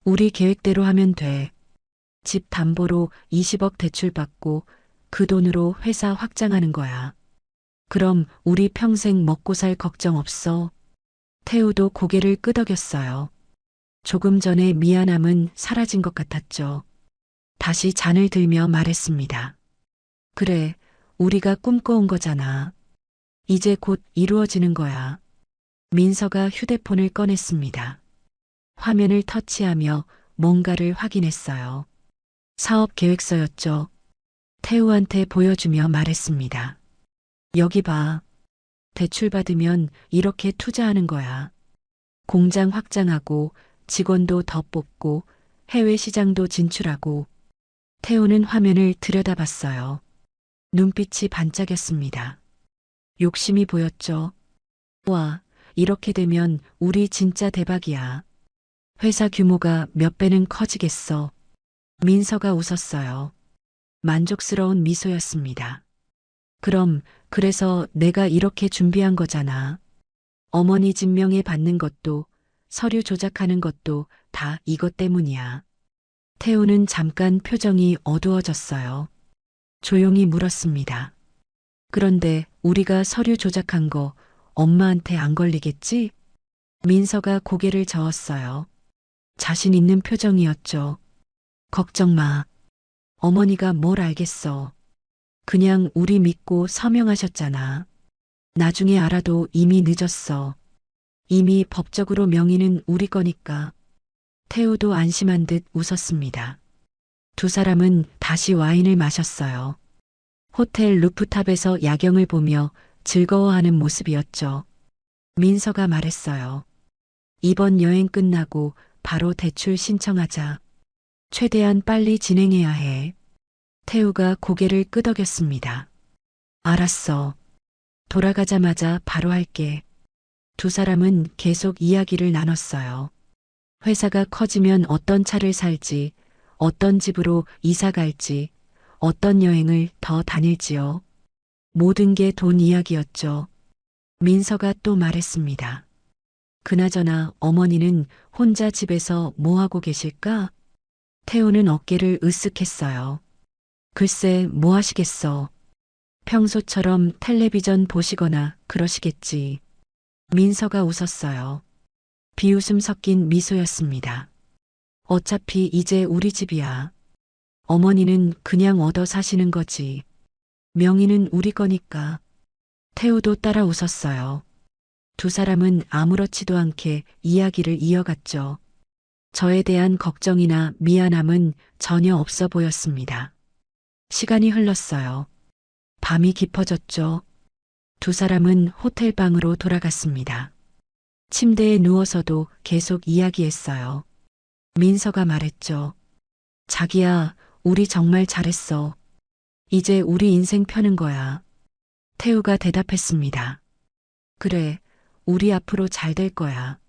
우리 계획대로 하면 돼. 집 담보로 20억 대출받고 그 돈으로 회사 확장하는 거야. 그럼 우리 평생 먹고 살 걱정 없어. 태우도 고개를 끄덕였어요. 조금 전에 미안함은 사라진 것 같았죠. 다시 잔을 들며 말했습니다. 그래, 우리가 꿈꿔온 거잖아. 이제 곧 이루어지는 거야. 민서가 휴대폰을 꺼냈습니다. 화면을 터치하며 뭔가를 확인했어요. 사업 계획서였죠. 태우한테 보여주며 말했습니다. 여기 봐. 대출받으면 이렇게 투자하는 거야. 공장 확장하고 직원도 더 뽑고 해외 시장도 진출하고. 태우는 화면을 들여다봤어요. 눈빛이 반짝였습니다. 욕심이 보였죠. 와, 이렇게 되면 우리 진짜 대박이야. 회사 규모가 몇 배는 커지겠어. 민서가 웃었어요. 만족스러운 미소였습니다. 그럼, 그래서 내가 이렇게 준비한 거잖아. 어머니 진명에 받는 것도, 서류 조작하는 것도 다 이것 때문이야. 태우는 잠깐 표정이 어두워졌어요. 조용히 물었습니다. 그런데 우리가 서류 조작한 거 엄마한테 안 걸리겠지? 민서가 고개를 저었어요. 자신 있는 표정이었죠. 걱정 마. 어머니가 뭘 알겠어. 그냥 우리 믿고 서명하셨잖아. 나중에 알아도 이미 늦었어. 이미 법적으로 명의는 우리 거니까. 태우도 안심한 듯 웃었습니다. 두 사람은 다시 와인을 마셨어요. 호텔 루프탑에서 야경을 보며 즐거워하는 모습이었죠. 민서가 말했어요. 이번 여행 끝나고 바로 대출 신청하자. 최대한 빨리 진행해야 해. 태우가 고개를 끄덕였습니다. 알았어. 돌아가자마자 바로 할게. 두 사람은 계속 이야기를 나눴어요. 회사가 커지면 어떤 차를 살지, 어떤 집으로 이사 갈지, 어떤 여행을 더 다닐지요. 모든 게 돈 이야기였죠. 민서가 또 말했습니다. 그나저나 어머니는 혼자 집에서 뭐 하고 계실까? 태우는 어깨를 으쓱했어요. 글쎄, 뭐 하시겠어. 평소처럼 텔레비전 보시거나 그러시겠지. 민서가 웃었어요. 비웃음 섞인 미소였습니다. 어차피 이제 우리 집이야. 어머니는 그냥 얻어 사시는 거지. 명의는 우리 거니까. 태우도 따라 웃었어요. 두 사람은 아무렇지도 않게 이야기를 이어갔죠. 저에 대한 걱정이나 미안함은 전혀 없어 보였습니다. 시간이 흘렀어요. 밤이 깊어졌죠. 두 사람은 호텔 방으로 돌아갔습니다. 침대에 누워서도 계속 이야기했어요. 민서가 말했죠. 자기야, 우리 정말 잘했어. 이제 우리 인생 펴는 거야. 태우가 대답했습니다. 그래, 우리 앞으로 잘 될 거야.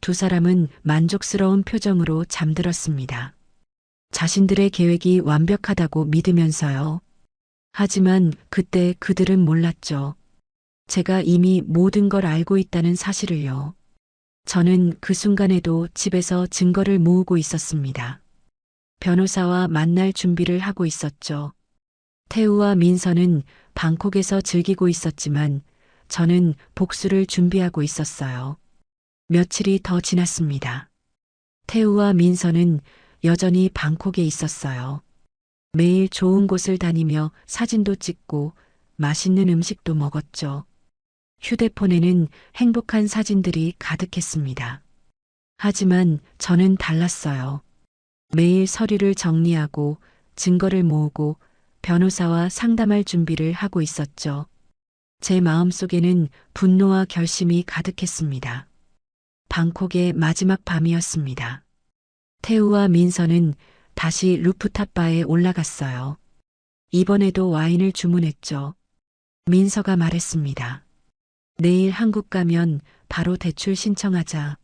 두 사람은 만족스러운 표정으로 잠들었습니다. 자신들의 계획이 완벽하다고 믿으면서요. 하지만 그때 그들은 몰랐죠. 제가 이미 모든 걸 알고 있다는 사실을요. 저는 그 순간에도 집에서 증거를 모으고 있었습니다. 변호사와 만날 준비를 하고 있었죠. 태우와 민서는 방콕에서 즐기고 있었지만 저는 복수를 준비하고 있었어요. 며칠이 더 지났습니다. 태우와 민서는 여전히 방콕에 있었어요. 매일 좋은 곳을 다니며 사진도 찍고 맛있는 음식도 먹었죠. 휴대폰에는 행복한 사진들이 가득했습니다. 하지만 저는 달랐어요. 매일 서류를 정리하고 증거를 모으고 변호사와 상담할 준비를 하고 있었죠. 제 마음속에는 분노와 결심이 가득했습니다. 방콕의 마지막 밤이었습니다. 태우와 민서는 다시 루프탑 바에 올라갔어요. 이번에도 와인을 주문했죠. 민서가 말했습니다. 내일 한국 가면 바로 대출 신청하자.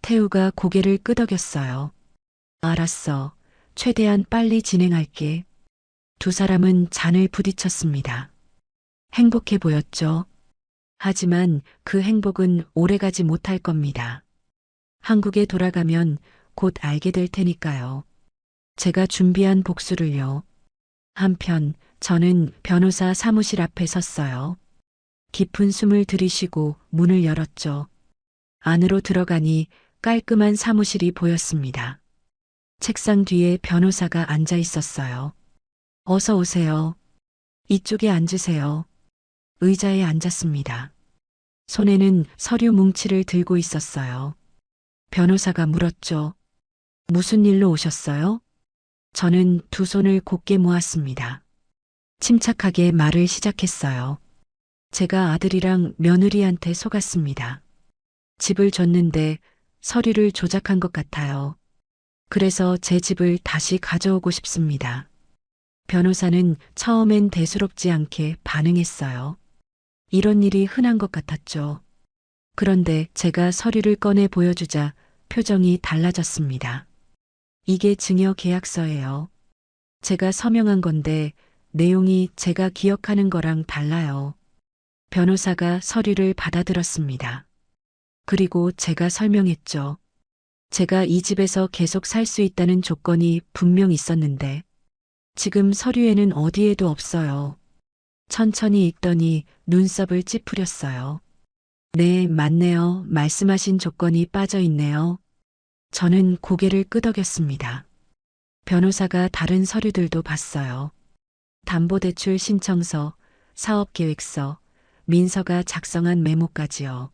태우가 고개를 끄덕였어요. 알았어. 최대한 빨리 진행할게. 두 사람은 잔을 부딪혔습니다. 행복해 보였죠. 하지만 그 행복은 오래가지 못할 겁니다. 한국에 돌아가면 곧 알게 될 테니까요. 제가 준비한 복수를요. 한편 저는 변호사 사무실 앞에 섰어요. 깊은 숨을 들이쉬고 문을 열었죠. 안으로 들어가니 깔끔한 사무실이 보였습니다. 책상 뒤에 변호사가 앉아 있었어요. 어서 오세요. 이쪽에 앉으세요. 의자에 앉았습니다. 손에는 서류 뭉치를 들고 있었어요. 변호사가 물었죠. 무슨 일로 오셨어요? 저는 두 손을 곧게 모았습니다. 침착하게 말을 시작했어요. 제가 아들이랑 며느리한테 속았습니다. 집을 줬는데 서류를 조작한 것 같아요. 그래서 제 집을 다시 가져오고 싶습니다. 변호사는 처음엔 대수롭지 않게 반응했어요. 이런 일이 흔한 것 같았죠. 그런데 제가 서류를 꺼내 보여주자 표정이 달라졌습니다. 이게 증여 계약서예요. 제가 서명한 건데 내용이 제가 기억하는 거랑 달라요. 변호사가 서류를 받아들었습니다. 그리고 제가 설명했죠. 제가 이 집에서 계속 살 수 있다는 조건이 분명 있었는데 지금 서류에는 어디에도 없어요. 천천히 읽더니 눈썹을 찌푸렸어요. 네, 맞네요. 말씀하신 조건이 빠져 있네요. 저는 고개를 끄덕였습니다. 변호사가 다른 서류들도 봤어요. 담보대출 신청서, 사업계획서, 민서가 작성한 메모까지요.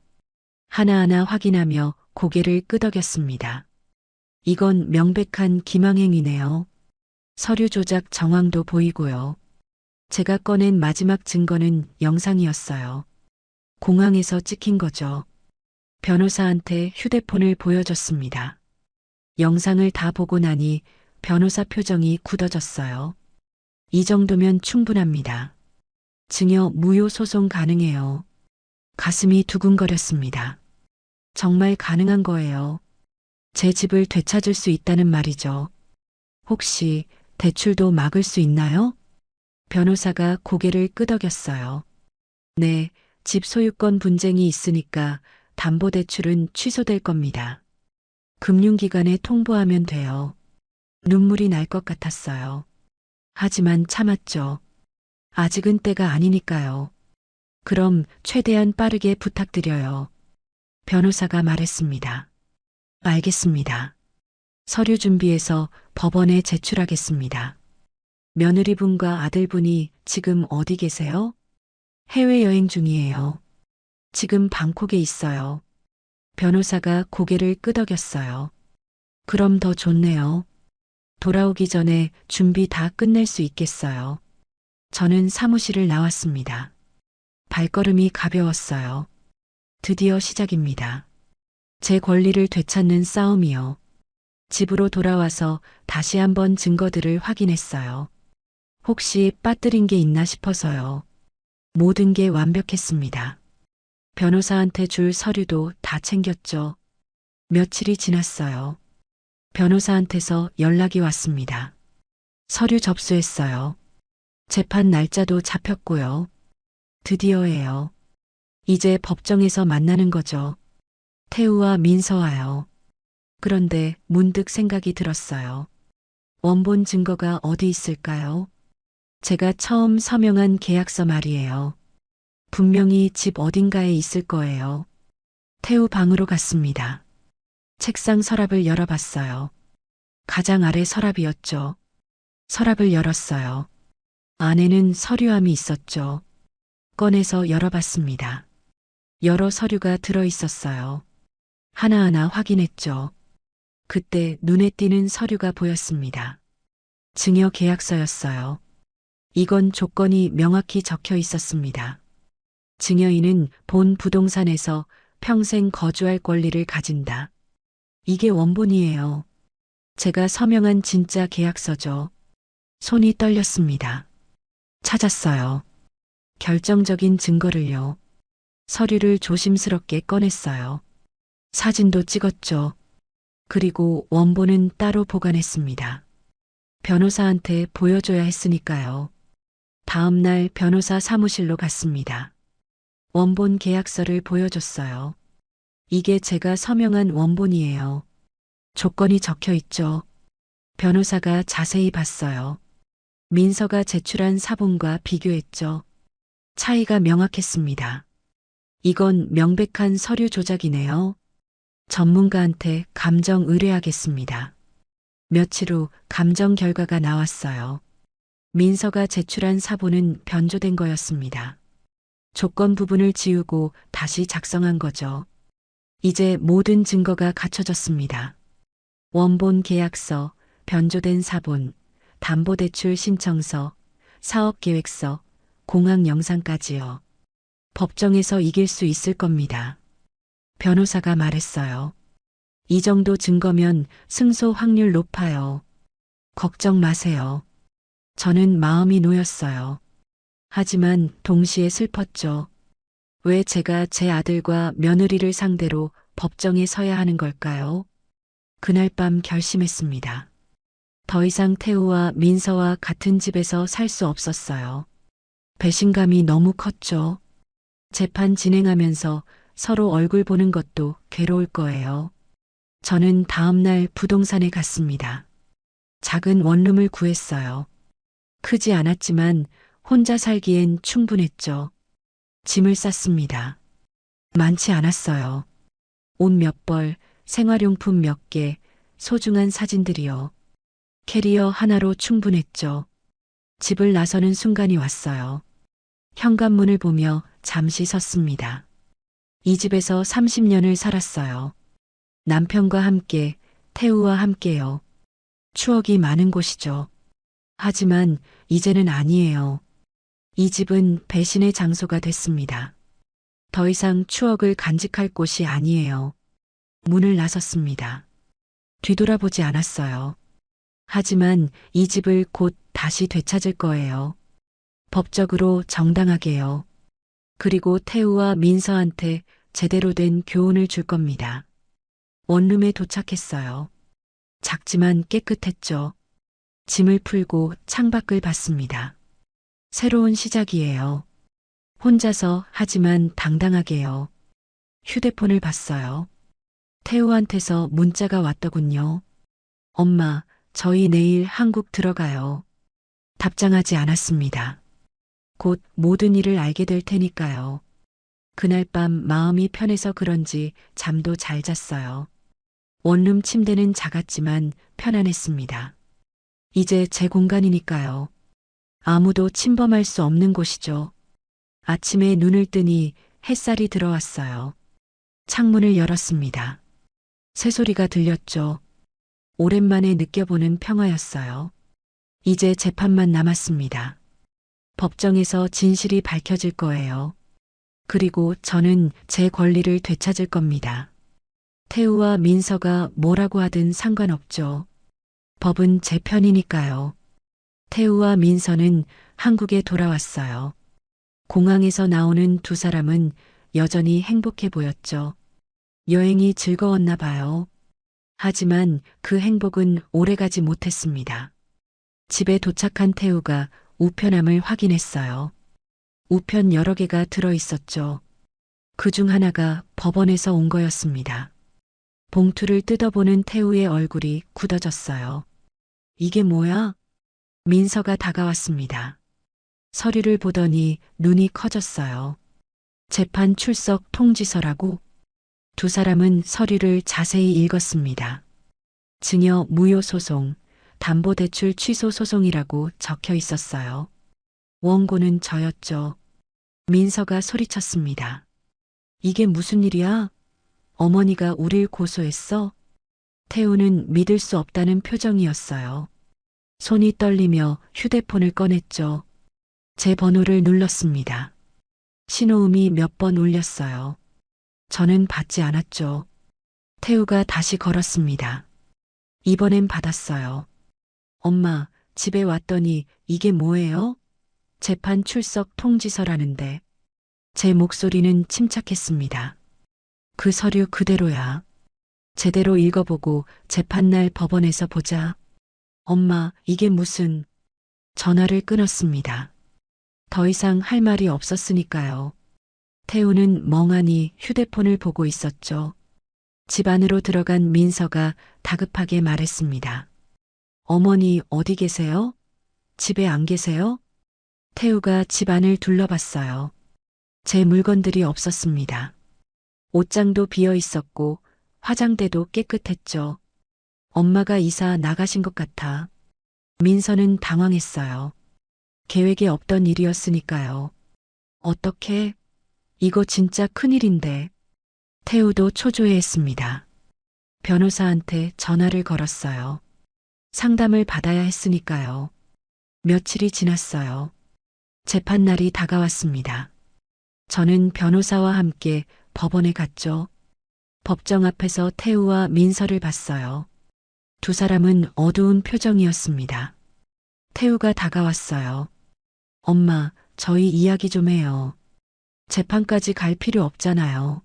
하나하나 확인하며 고개를 끄덕였습니다. 이건 명백한 기망행위네요. 서류 조작 정황도 보이고요. 제가 꺼낸 마지막 증거는 영상이었어요. 공항에서 찍힌 거죠. 변호사한테 휴대폰을 보여줬습니다. 영상을 다 보고 나니 변호사 표정이 굳어졌어요. 이 정도면 충분합니다. 증여 무효 소송 가능해요. 가슴이 두근거렸습니다. 정말 가능한 거예요. 제 집을 되찾을 수 있다는 말이죠. 혹시 대출도 막을 수 있나요? 변호사가 고개를 끄덕였어요. 네, 집 소유권 분쟁이 있으니까 담보대출은 취소될 겁니다. 금융기관에 통보하면 돼요. 눈물이 날 것 같았어요. 하지만 참았죠. 아직은 때가 아니니까요. 그럼 최대한 빠르게 부탁드려요. 변호사가 말했습니다. 알겠습니다. 서류 준비해서 법원에 제출하겠습니다. 며느리분과 아들분이 지금 어디 계세요? 해외여행 중이에요. 지금 방콕에 있어요. 변호사가 고개를 끄덕였어요. 그럼 더 좋네요. 돌아오기 전에 준비 다 끝낼 수 있겠어요. 저는 사무실을 나왔습니다. 발걸음이 가벼웠어요. 드디어 시작입니다. 제 권리를 되찾는 싸움이요. 집으로 돌아와서 다시 한번 증거들을 확인했어요. 혹시 빠뜨린 게 있나 싶어서요. 모든 게 완벽했습니다. 변호사한테 줄 서류도 다 챙겼죠. 며칠이 지났어요. 변호사한테서 연락이 왔습니다. 서류 접수했어요. 재판 날짜도 잡혔고요. 드디어예요. 이제 법정에서 만나는 거죠. 태우와 민서와요. 그런데 문득 생각이 들었어요. 원본 증거가 어디 있을까요? 제가 처음 서명한 계약서 말이에요. 분명히 집 어딘가에 있을 거예요. 태우 방으로 갔습니다. 책상 서랍을 열어봤어요. 가장 아래 서랍이었죠. 서랍을 열었어요. 안에는 서류함이 있었죠. 꺼내서 열어봤습니다. 여러 서류가 들어있었어요. 하나하나 확인했죠. 그때 눈에 띄는 서류가 보였습니다. 증여 계약서였어요. 이건 조건이 명확히 적혀 있었습니다. 증여인은 본 부동산에서 평생 거주할 권리를 가진다. 이게 원본이에요. 제가 서명한 진짜 계약서죠. 손이 떨렸습니다. 찾았어요. 결정적인 증거를요. 서류를 조심스럽게 꺼냈어요. 사진도 찍었죠. 그리고 원본은 따로 보관했습니다. 변호사한테 보여줘야 했으니까요. 다음 날 변호사 사무실로 갔습니다. 원본 계약서를 보여줬어요. 이게 제가 서명한 원본이에요. 조건이 적혀 있죠. 변호사가 자세히 봤어요. 민서가 제출한 사본과 비교했죠. 차이가 명확했습니다. 이건 명백한 서류 조작이네요. 전문가한테 감정 의뢰하겠습니다. 며칠 후 감정 결과가 나왔어요. 민서가 제출한 사본은 변조된 거였습니다. 조건 부분을 지우고 다시 작성한 거죠. 이제 모든 증거가 갖춰졌습니다. 원본 계약서, 변조된 사본, 담보대출 신청서, 사업계획서, 공항 영상까지요. 법정에서 이길 수 있을 겁니다. 변호사가 말했어요. 이 정도 증거면 승소 확률 높아요. 걱정 마세요. 저는 마음이 놓였어요. 하지만 동시에 슬펐죠. 왜 제가 제 아들과 며느리를 상대로 법정에 서야 하는 걸까요? 그날 밤 결심했습니다. 더 이상 태우와 민서와 같은 집에서 살 수 없었어요. 배신감이 너무 컸죠. 재판 진행하면서 서로 얼굴 보는 것도 괴로울 거예요. 저는 다음 날 부동산에 갔습니다. 작은 원룸을 구했어요. 크지 않았지만 혼자 살기엔 충분했죠. 짐을 쌌습니다. 많지 않았어요. 옷 몇 벌, 생활용품 몇 개, 소중한 사진들이요. 캐리어 하나로 충분했죠. 집을 나서는 순간이 왔어요. 현관문을 보며 잠시 섰습니다. 이 집에서 30년을 살았어요. 남편과 함께, 태우와 함께요. 추억이 많은 곳이죠. 하지만 이제는 아니에요. 이 집은 배신의 장소가 됐습니다. 더 이상 추억을 간직할 곳이 아니에요. 문을 나섰습니다. 뒤돌아보지 않았어요. 하지만 이 집을 곧 다시 되찾을 거예요. 법적으로 정당하게요. 그리고 태우와 민서한테 제대로 된 교훈을 줄 겁니다. 원룸에 도착했어요. 작지만 깨끗했죠. 짐을 풀고 창밖을 봤습니다. 새로운 시작이에요. 혼자서 하지만 당당하게요. 휴대폰을 봤어요. 태우한테서 문자가 왔더군요. 엄마, 저희 내일 한국 들어가요. 답장하지 않았습니다. 곧 모든 일을 알게 될 테니까요. 그날 밤 마음이 편해서 그런지 잠도 잘 잤어요. 원룸 침대는 작았지만 편안했습니다. 이제 제 공간이니까요. 아무도 침범할 수 없는 곳이죠. 아침에 눈을 뜨니 햇살이 들어왔어요. 창문을 열었습니다. 새소리가 들렸죠. 오랜만에 느껴보는 평화였어요. 이제 재판만 남았습니다. 법정에서 진실이 밝혀질 거예요. 그리고 저는 제 권리를 되찾을 겁니다. 태우와 민서가 뭐라고 하든 상관없죠. 법은 제 편이니까요. 태우와 민서는 한국에 돌아왔어요. 공항에서 나오는 두 사람은 여전히 행복해 보였죠. 여행이 즐거웠나 봐요. 하지만 그 행복은 오래가지 못했습니다. 집에 도착한 태우가 우편함을 확인했어요. 우편 여러 개가 들어 있었죠. 그중 하나가 법원에서 온 거였습니다. 봉투를 뜯어보는 태우의 얼굴이 굳어졌어요. 이게 뭐야? 민서가 다가왔습니다. 서류를 보더니 눈이 커졌어요. 재판 출석 통지서라고? 두 사람은 서류를 자세히 읽었습니다. 증여 무효 소송, 담보대출 취소 소송이라고 적혀 있었어요. 원고는 저였죠. 민서가 소리쳤습니다. 이게 무슨 일이야? 어머니가 우릴 고소했어? 태우는 믿을 수 없다는 표정이었어요. 손이 떨리며 휴대폰을 꺼냈죠. 제 번호를 눌렀습니다. 신호음이 몇 번 울렸어요. 저는 받지 않았죠. 태우가 다시 걸었습니다. 이번엔 받았어요. 엄마, 집에 왔더니 이게 뭐예요? 재판 출석 통지서라는데. 제 목소리는 침착했습니다. 그 서류 그대로야. 제대로 읽어보고 재판날 법원에서 보자. 엄마, 이게 무슨... 전화를 끊었습니다. 더 이상 할 말이 없었으니까요. 태우는 멍하니 휴대폰을 보고 있었죠. 집 안으로 들어간 민서가 다급하게 말했습니다. 어머니 어디 계세요? 집에 안 계세요? 태우가 집 안을 둘러봤어요. 제 물건들이 없었습니다. 옷장도 비어 있었고 화장대도 깨끗했죠. 엄마가 이사 나가신 것 같아. 민서는 당황했어요. 계획에 없던 일이었으니까요. 어떻게? 이거 진짜 큰일인데. 태우도 초조해했습니다. 변호사한테 전화를 걸었어요. 상담을 받아야 했으니까요. 며칠이 지났어요. 재판날이 다가왔습니다. 저는 변호사와 함께 법원에 갔죠. 법정 앞에서 태우와 민서를 봤어요. 두 사람은 어두운 표정이었습니다. 태우가 다가왔어요. 엄마, 저희 이야기 좀 해요. 재판까지 갈 필요 없잖아요.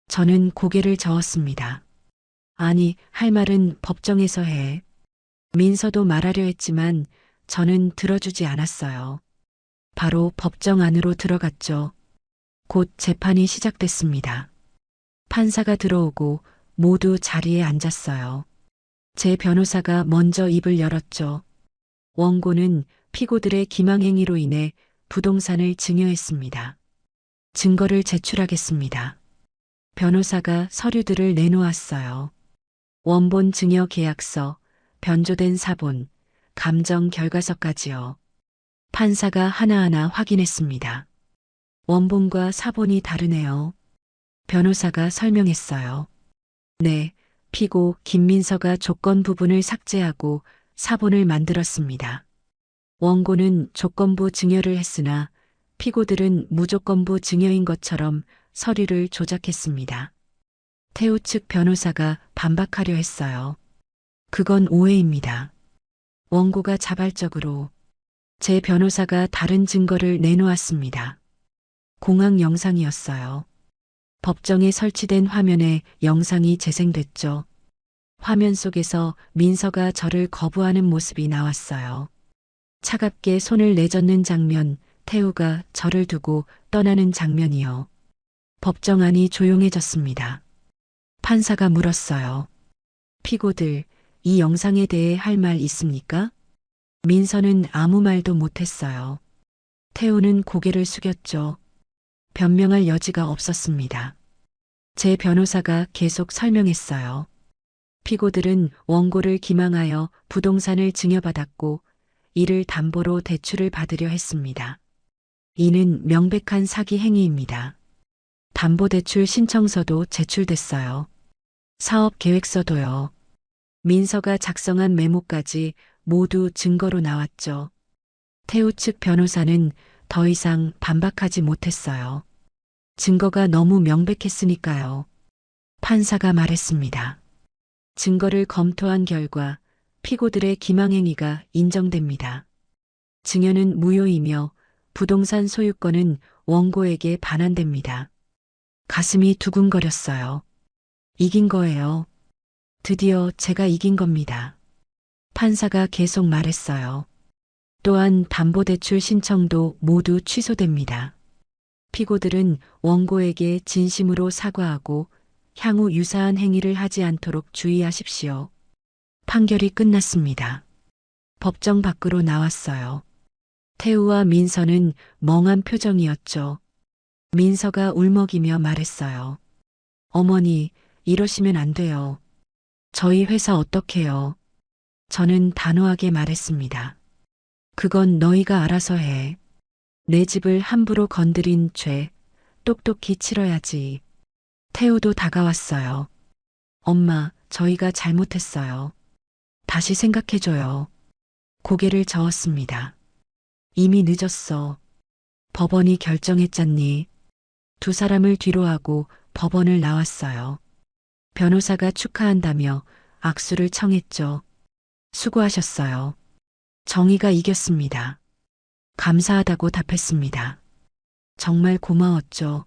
저는 고개를 저었습니다. 아니, 할 말은 법정에서 해. 민서도 말하려 했지만 저는 들어주지 않았어요. 바로 법정 안으로 들어갔죠. 곧 재판이 시작됐습니다. 판사가 들어오고 모두 자리에 앉았어요. 제 변호사가 먼저 입을 열었죠. 원고는 피고들의 기망행위로 인해 부동산을 증여했습니다. 증거를 제출하겠습니다. 변호사가 서류들을 내놓았어요. 원본 증여 계약서, 변조된 사본, 감정 결과서까지요. 판사가 하나하나 확인했습니다. 원본과 사본이 다르네요. 변호사가 설명했어요. 네, 피고 김민서가 조건 부분을 삭제하고 사본을 만들었습니다. 원고는 조건부 증여를 했으나 피고들은 무조건부 증여인 것처럼 서류를 조작했습니다. 태우 측 변호사가 반박하려 했어요. 그건 오해입니다. 원고가 자발적으로 제 변호사가 다른 증거를 내놓았습니다. 공항 영상이었어요. 법정에 설치된 화면에 영상이 재생됐죠. 화면 속에서 민서가 저를 거부하는 모습이 나왔어요. 차갑게 손을 내젓는 장면, 태우가 저를 두고 떠나는 장면이요. 법정 안이 조용해졌습니다. 판사가 물었어요. 피고들, 이 영상에 대해 할 말 있습니까? 민서는 아무 말도 못했어요. 태우는 고개를 숙였죠. 변명할 여지가 없었습니다. 제 변호사가 계속 설명했어요. 피고들은 원고를 기망하여 부동산을 증여받았고 이를 담보로 대출을 받으려 했습니다. 이는 명백한 사기 행위입니다. 담보대출 신청서도 제출됐어요. 사업계획서도요. 민서가 작성한 메모까지 모두 증거로 나왔죠. 태우 측 변호사는 더 이상 반박하지 못했어요. 증거가 너무 명백했으니까요. 판사가 말했습니다. 증거를 검토한 결과 피고들의 기망행위가 인정됩니다. 증여는 무효이며 부동산 소유권은 원고에게 반환됩니다. 가슴이 두근거렸어요. 이긴 거예요. 드디어 제가 이긴 겁니다. 판사가 계속 말했어요. 또한 담보대출 신청도 모두 취소됩니다. 피고들은 원고에게 진심으로 사과하고 향후 유사한 행위를 하지 않도록 주의하십시오. 판결이 끝났습니다. 법정 밖으로 나왔어요. 태우와 민서는 멍한 표정이었죠. 민서가 울먹이며 말했어요. 어머니, 이러시면 안 돼요. 저희 회사 어떡해요? 저는 단호하게 말했습니다. 그건 너희가 알아서 해. 내 집을 함부로 건드린 죄, 똑똑히 치러야지. 태우도 다가왔어요. 엄마, 저희가 잘못했어요. 다시 생각해줘요. 고개를 저었습니다. 이미 늦었어. 법원이 결정했잖니. 두 사람을 뒤로하고 법원을 나왔어요. 변호사가 축하한다며 악수를 청했죠. 수고하셨어요. 정의가 이겼습니다. 감사하다고 답했습니다. 정말 고마웠죠.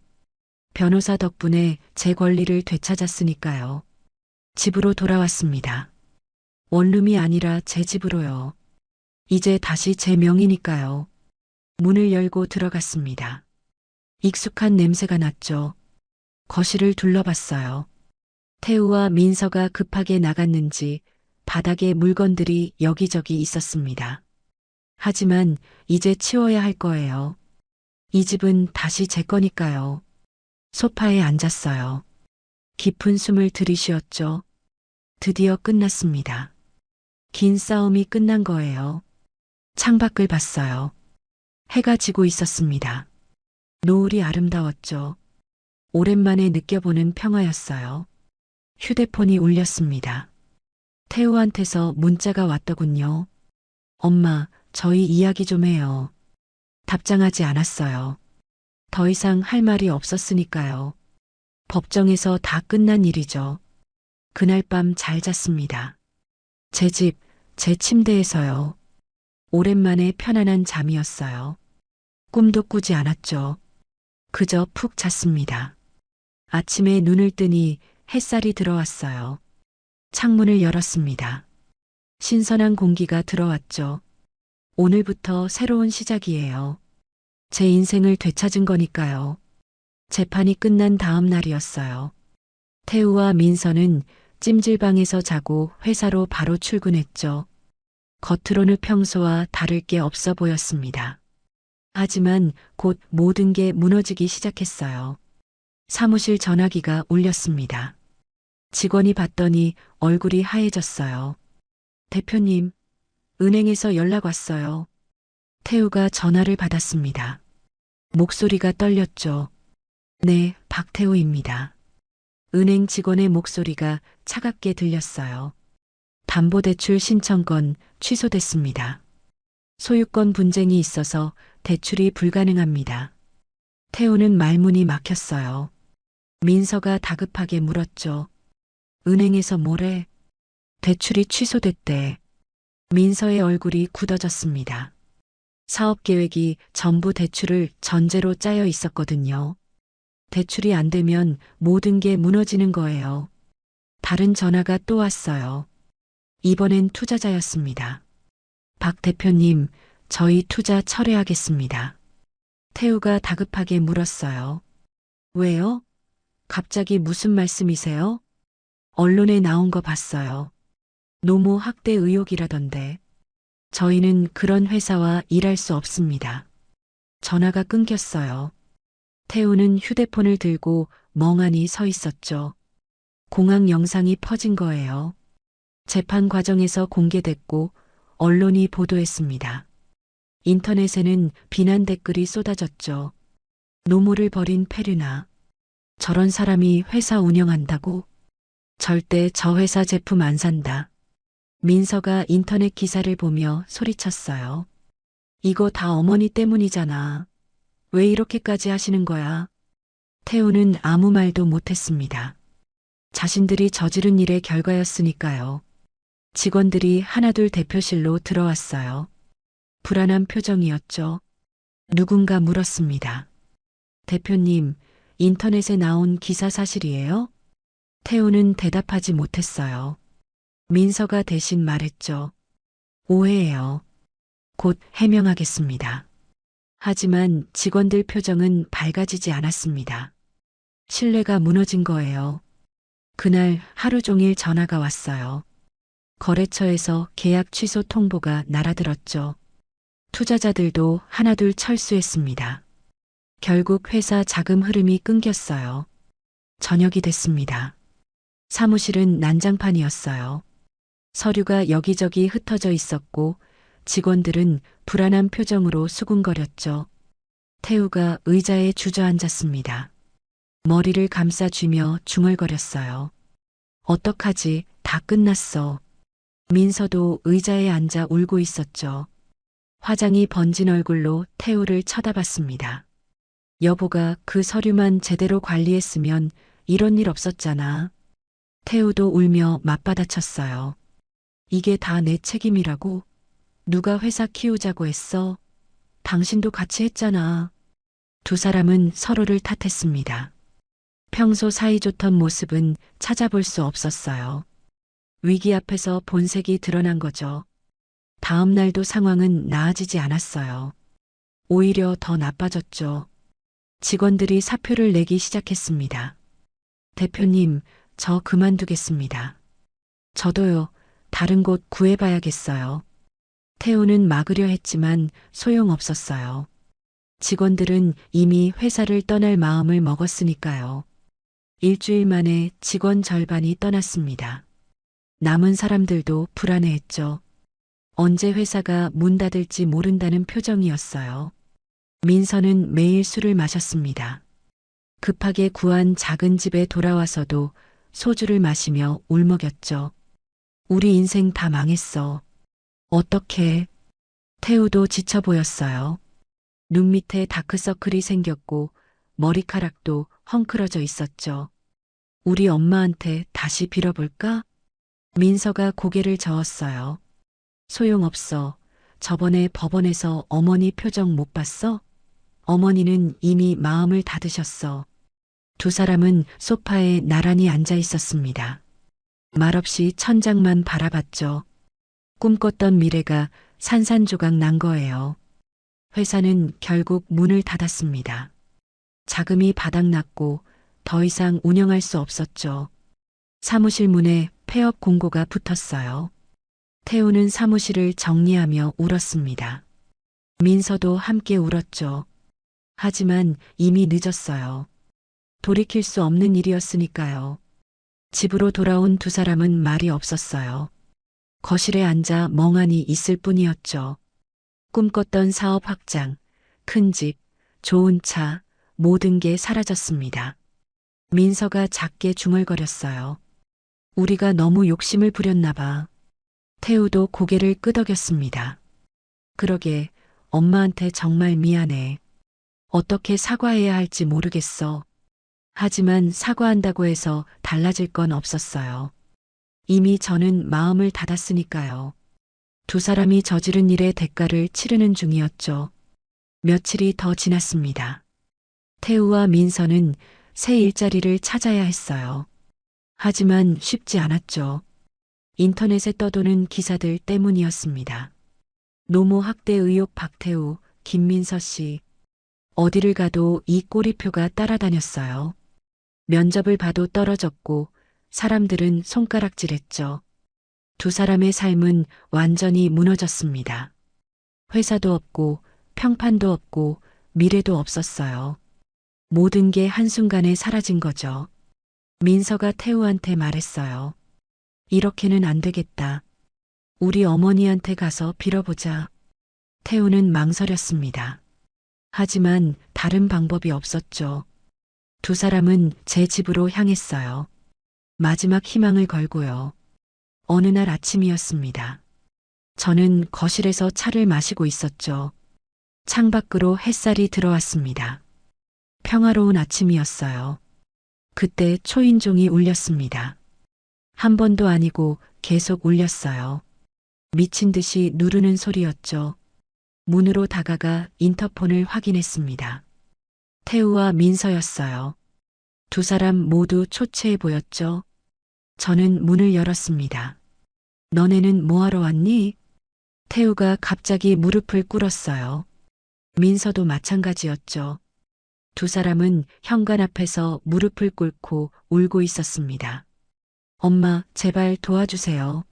변호사 덕분에 제 권리를 되찾았으니까요. 집으로 돌아왔습니다. 원룸이 아니라 제 집으로요. 이제 다시 제 명이니까요. 문을 열고 들어갔습니다. 익숙한 냄새가 났죠. 거실을 둘러봤어요. 태우와 민서가 급하게 나갔는지 바닥에 물건들이 여기저기 있었습니다. 하지만 이제 치워야 할 거예요. 이 집은 다시 제 거니까요. 소파에 앉았어요. 깊은 숨을 들이쉬었죠. 드디어 끝났습니다. 긴 싸움이 끝난 거예요. 창밖을 봤어요. 해가 지고 있었습니다. 노을이 아름다웠죠. 오랜만에 느껴보는 평화였어요. 휴대폰이 울렸습니다. 태우한테서 문자가 왔더군요. 엄마, 저희 이야기 좀 해요. 답장하지 않았어요. 더 이상 할 말이 없었으니까요. 법정에서 다 끝난 일이죠. 그날 밤 잘 잤습니다. 제 집, 제 침대에서요. 오랜만에 편안한 잠이었어요. 꿈도 꾸지 않았죠. 그저 푹 잤습니다. 아침에 눈을 뜨니 햇살이 들어왔어요. 창문을 열었습니다. 신선한 공기가 들어왔죠. 오늘부터 새로운 시작이에요. 제 인생을 되찾은 거니까요. 재판이 끝난 다음 날이었어요. 태우와 민서는 찜질방에서 자고 회사로 바로 출근했죠. 겉으로는 평소와 다를 게 없어 보였습니다. 하지만 곧 모든 게 무너지기 시작했어요. 사무실 전화기가 울렸습니다. 직원이 받더니 얼굴이 하얘졌어요. 대표님, 은행에서 연락 왔어요. 태우가 전화를 받았습니다. 목소리가 떨렸죠. 네, 박태우입니다. 은행 직원의 목소리가 차갑게 들렸어요. 담보대출 신청건 취소됐습니다. 소유권 분쟁이 있어서 대출이 불가능합니다. 태우는 말문이 막혔어요. 민서가 다급하게 물었죠. 은행에서 뭐래? 대출이 취소됐대. 민서의 얼굴이 굳어졌습니다. 사업 계획이 전부 대출을 전제로 짜여 있었거든요. 대출이 안 되면 모든 게 무너지는 거예요. 다른 전화가 또 왔어요. 이번엔 투자자였습니다. 박 대표님, 저희 투자 철회하겠습니다. 태우가 다급하게 물었어요. 왜요? 갑자기 무슨 말씀이세요? 언론에 나온 거 봤어요. 노모 학대 의혹이라던데. 저희는 그런 회사와 일할 수 없습니다. 전화가 끊겼어요. 태우는 휴대폰을 들고 멍하니 서 있었죠. 공항 영상이 퍼진 거예요. 재판 과정에서 공개됐고 언론이 보도했습니다. 인터넷에는 비난 댓글이 쏟아졌죠. 노모를 버린 페르나. 저런 사람이 회사 운영한다고? 절대 저 회사 제품 안 산다. 민서가 인터넷 기사를 보며 소리쳤어요. 이거 다 어머니 때문이잖아. 왜 이렇게까지 하시는 거야? 태우는 아무 말도 못했습니다. 자신들이 저지른 일의 결과였으니까요. 직원들이 하나둘 대표실로 들어왔어요. 불안한 표정이었죠. 누군가 물었습니다. 대표님, 인터넷에 나온 기사 사실이에요? 태우는 대답하지 못했어요. 민서가 대신 말했죠. 오해예요. 곧 해명하겠습니다. 하지만 직원들 표정은 밝아지지 않았습니다. 신뢰가 무너진 거예요. 그날 하루 종일 전화가 왔어요. 거래처에서 계약 취소 통보가 날아들었죠. 투자자들도 하나둘 철수했습니다. 결국 회사 자금 흐름이 끊겼어요. 저녁이 됐습니다. 사무실은 난장판이었어요. 서류가 여기저기 흩어져 있었고 직원들은 불안한 표정으로 수군거렸죠. 태우가 의자에 주저앉았습니다. 머리를 감싸쥐며 중얼거렸어요. 어떡하지? 다 끝났어. 민서도 의자에 앉아 울고 있었죠. 화장이 번진 얼굴로 태우를 쳐다봤습니다. 여보가 그 서류만 제대로 관리했으면 이런 일 없었잖아. 태우도 울며 맞받아쳤어요. 이게 다 내 책임이라고? 누가 회사 키우자고 했어? 당신도 같이 했잖아. 두 사람은 서로를 탓했습니다. 평소 사이좋던 모습은 찾아볼 수 없었어요. 위기 앞에서 본색이 드러난 거죠. 다음 날도 상황은 나아지지 않았어요. 오히려 더 나빠졌죠. 직원들이 사표를 내기 시작했습니다. 대표님, 저 그만두겠습니다. 저도요. 다른 곳 구해봐야겠어요. 태우는 막으려 했지만 소용없었어요. 직원들은 이미 회사를 떠날 마음을 먹었으니까요. 일주일 만에 직원 절반이 떠났습니다. 남은 사람들도 불안해했죠. 언제 회사가 문 닫을지 모른다는 표정이었어요. 민서는 매일 술을 마셨습니다. 급하게 구한 작은 집에 돌아와서도 소주를 마시며 울먹였죠. 우리 인생 다 망했어. 어떡해. 태우도 지쳐 보였어요. 눈 밑에 다크서클이 생겼고 머리카락도 헝클어져 있었죠. 우리 엄마한테 다시 빌어볼까? 민서가 고개를 저었어요. 소용없어. 저번에 법원에서 어머니 표정 못 봤어? 어머니는 이미 마음을 닫으셨어. 두 사람은 소파에 나란히 앉아 있었습니다. 말없이 천장만 바라봤죠. 꿈꿨던 미래가 산산조각 난 거예요. 회사는 결국 문을 닫았습니다. 자금이 바닥났고 더 이상 운영할 수 없었죠. 사무실 문에 폐업 공고가 붙었어요. 태우는 사무실을 정리하며 울었습니다. 민서도 함께 울었죠. 하지만 이미 늦었어요. 돌이킬 수 없는 일이었으니까요. 집으로 돌아온 두 사람은 말이 없었어요. 거실에 앉아 멍하니 있을 뿐이었죠. 꿈꿨던 사업 확장, 큰 집, 좋은 차, 모든 게 사라졌습니다. 민서가 작게 중얼거렸어요. 우리가 너무 욕심을 부렸나 봐. 태우도 고개를 끄덕였습니다. 그러게, 엄마한테 정말 미안해. 어떻게 사과해야 할지 모르겠어. 하지만 사과한다고 해서 달라질 건 없었어요. 이미 저는 마음을 닫았으니까요. 두 사람이 저지른 일의 대가를 치르는 중이었죠. 며칠이 더 지났습니다. 태우와 민서는 새 일자리를 찾아야 했어요. 하지만 쉽지 않았죠. 인터넷에 떠도는 기사들 때문이었습니다. 노모 학대 의혹 박태우, 김민서 씨. 어디를 가도 이 꼬리표가 따라다녔어요. 면접을 봐도 떨어졌고 사람들은 손가락질했죠. 두 사람의 삶은 완전히 무너졌습니다. 회사도 없고 평판도 없고 미래도 없었어요. 모든 게 한순간에 사라진 거죠. 민서가 태우한테 말했어요. 이렇게는 안 되겠다. 우리 어머니한테 가서 빌어보자. 태우는 망설였습니다. 하지만 다른 방법이 없었죠. 두 사람은 제 집으로 향했어요. 마지막 희망을 걸고요. 어느 날 아침이었습니다. 저는 거실에서 차를 마시고 있었죠. 창밖으로 햇살이 들어왔습니다. 평화로운 아침이었어요. 그때 초인종이 울렸습니다. 한 번도 아니고 계속 울렸어요. 미친 듯이 누르는 소리였죠. 문으로 다가가 인터폰을 확인했습니다. 태우와 민서였어요. 두 사람 모두 초췌해 보였죠. 저는 문을 열었습니다. 너네는 뭐하러 왔니? 태우가 갑자기 무릎을 꿇었어요. 민서도 마찬가지였죠. 두 사람은 현관 앞에서 무릎을 꿇고 울고 있었습니다. 엄마, 제발 도와주세요.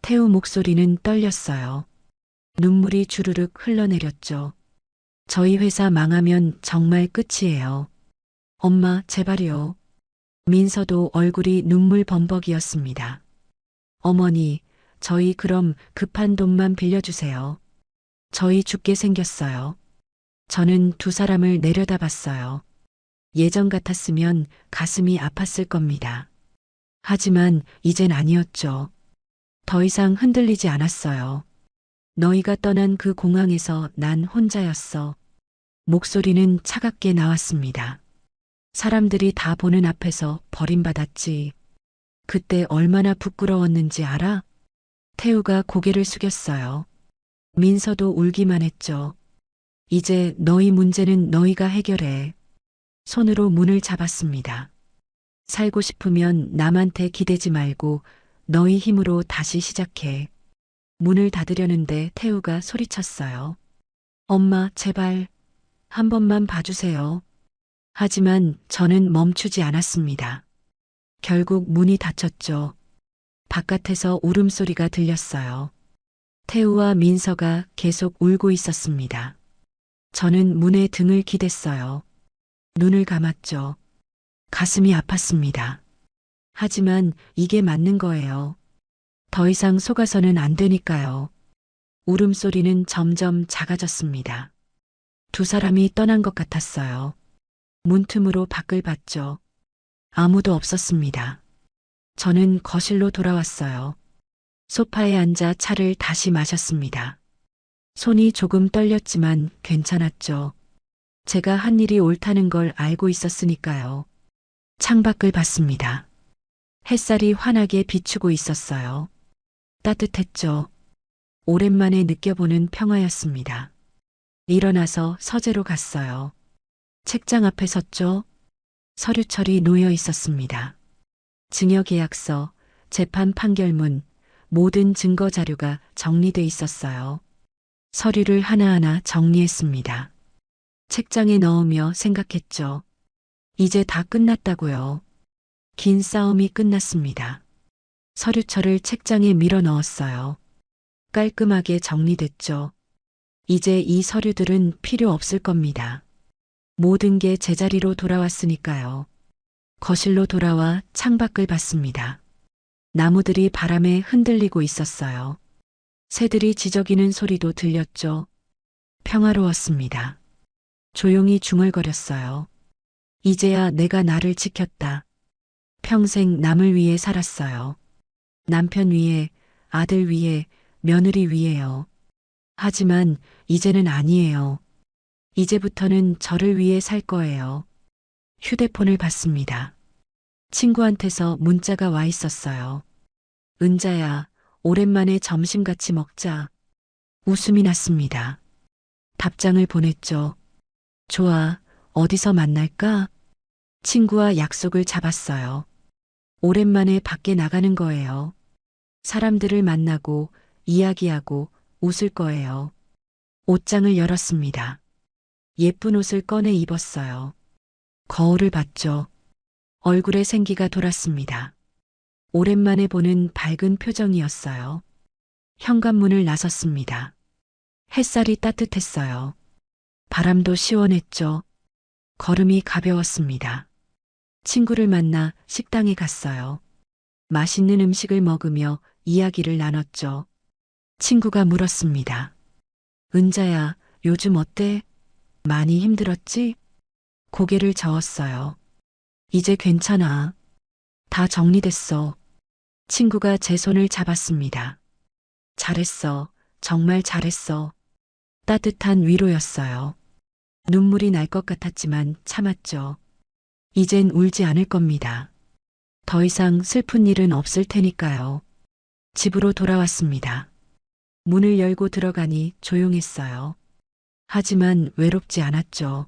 태우 목소리는 떨렸어요. 눈물이 주르륵 흘러내렸죠. 저희 회사 망하면 정말 끝이에요. 엄마, 제발요. 민서도 얼굴이 눈물 범벅이었습니다. 어머니, 저희 그럼 급한 돈만 빌려주세요. 저희 죽게 생겼어요. 저는 두 사람을 내려다봤어요. 예전 같았으면 가슴이 아팠을 겁니다. 하지만 이젠 아니었죠. 더 이상 흔들리지 않았어요. 너희가 떠난 그 공항에서 난 혼자였어. 목소리는 차갑게 나왔습니다. 사람들이 다 보는 앞에서 버림받았지. 그때 얼마나 부끄러웠는지 알아? 태우가 고개를 숙였어요. 민서도 울기만 했죠. 이제 너희 문제는 너희가 해결해. 손으로 문을 잡았습니다. 살고 싶으면 남한테 기대지 말고 너희 힘으로 다시 시작해. 문을 닫으려는데 태우가 소리쳤어요. 엄마, 제발 한 번만 봐주세요. 하지만 저는 멈추지 않았습니다. 결국 문이 닫혔죠. 바깥에서 울음소리가 들렸어요. 태우와 민서가 계속 울고 있었습니다. 저는 문에 등을 기댔어요. 눈을 감았죠. 가슴이 아팠습니다. 하지만 이게 맞는 거예요. 더 이상 속아서는 안 되니까요. 울음소리는 점점 작아졌습니다. 두 사람이 떠난 것 같았어요. 문틈으로 밖을 봤죠. 아무도 없었습니다. 저는 거실로 돌아왔어요. 소파에 앉아 차를 다시 마셨습니다. 손이 조금 떨렸지만 괜찮았죠. 제가 한 일이 옳다는 걸 알고 있었으니까요. 창밖을 봤습니다. 햇살이 환하게 비추고 있었어요. 따뜻했죠. 오랜만에 느껴보는 평화였습니다. 일어나서 서재로 갔어요. 책장 앞에 섰죠. 서류철이 놓여 있었습니다. 증여계약서, 재판 판결문, 모든 증거 자료가 정리돼 있었어요. 서류를 하나하나 정리했습니다. 책장에 넣으며 생각했죠. 이제 다 끝났다고요. 긴 싸움이 끝났습니다. 서류철을 책장에 밀어 넣었어요. 깔끔하게 정리됐죠. 이제 이 서류들은 필요 없을 겁니다. 모든 게 제자리로 돌아왔으니까요. 거실로 돌아와 창밖을 봤습니다. 나무들이 바람에 흔들리고 있었어요. 새들이 지저귀는 소리도 들렸죠. 평화로웠습니다. 조용히 중얼거렸어요. 이제야 내가 나를 지켰다. 평생 남을 위해 살았어요. 남편 위해, 아들 위해, 며느리 위해요. 하지만 이제는 아니에요. 이제부터는 저를 위해 살 거예요. 휴대폰을 봤습니다. 친구한테서 문자가 와 있었어요. 은자야, 오랜만에 점심 같이 먹자. 웃음이 났습니다. 답장을 보냈죠. 좋아, 어디서 만날까? 친구와 약속을 잡았어요. 오랜만에 밖에 나가는 거예요. 사람들을 만나고 이야기하고 웃을 거예요. 옷장을 열었습니다. 예쁜 옷을 꺼내 입었어요. 거울을 봤죠. 얼굴에 생기가 돌았습니다. 오랜만에 보는 밝은 표정이었어요. 현관문을 나섰습니다. 햇살이 따뜻했어요. 바람도 시원했죠. 걸음이 가벼웠습니다. 친구를 만나 식당에 갔어요. 맛있는 음식을 먹으며 이야기를 나눴죠. 친구가 물었습니다. 은자야, 요즘 어때? 많이 힘들었지? 고개를 저었어요. 이제 괜찮아. 다 정리됐어. 친구가 제 손을 잡았습니다. 잘했어. 정말 잘했어. 따뜻한 위로였어요. 눈물이 날 것 같았지만 참았죠. 이젠 울지 않을 겁니다. 더 이상 슬픈 일은 없을 테니까요. 집으로 돌아왔습니다. 문을 열고 들어가니 조용했어요. 하지만 외롭지 않았죠.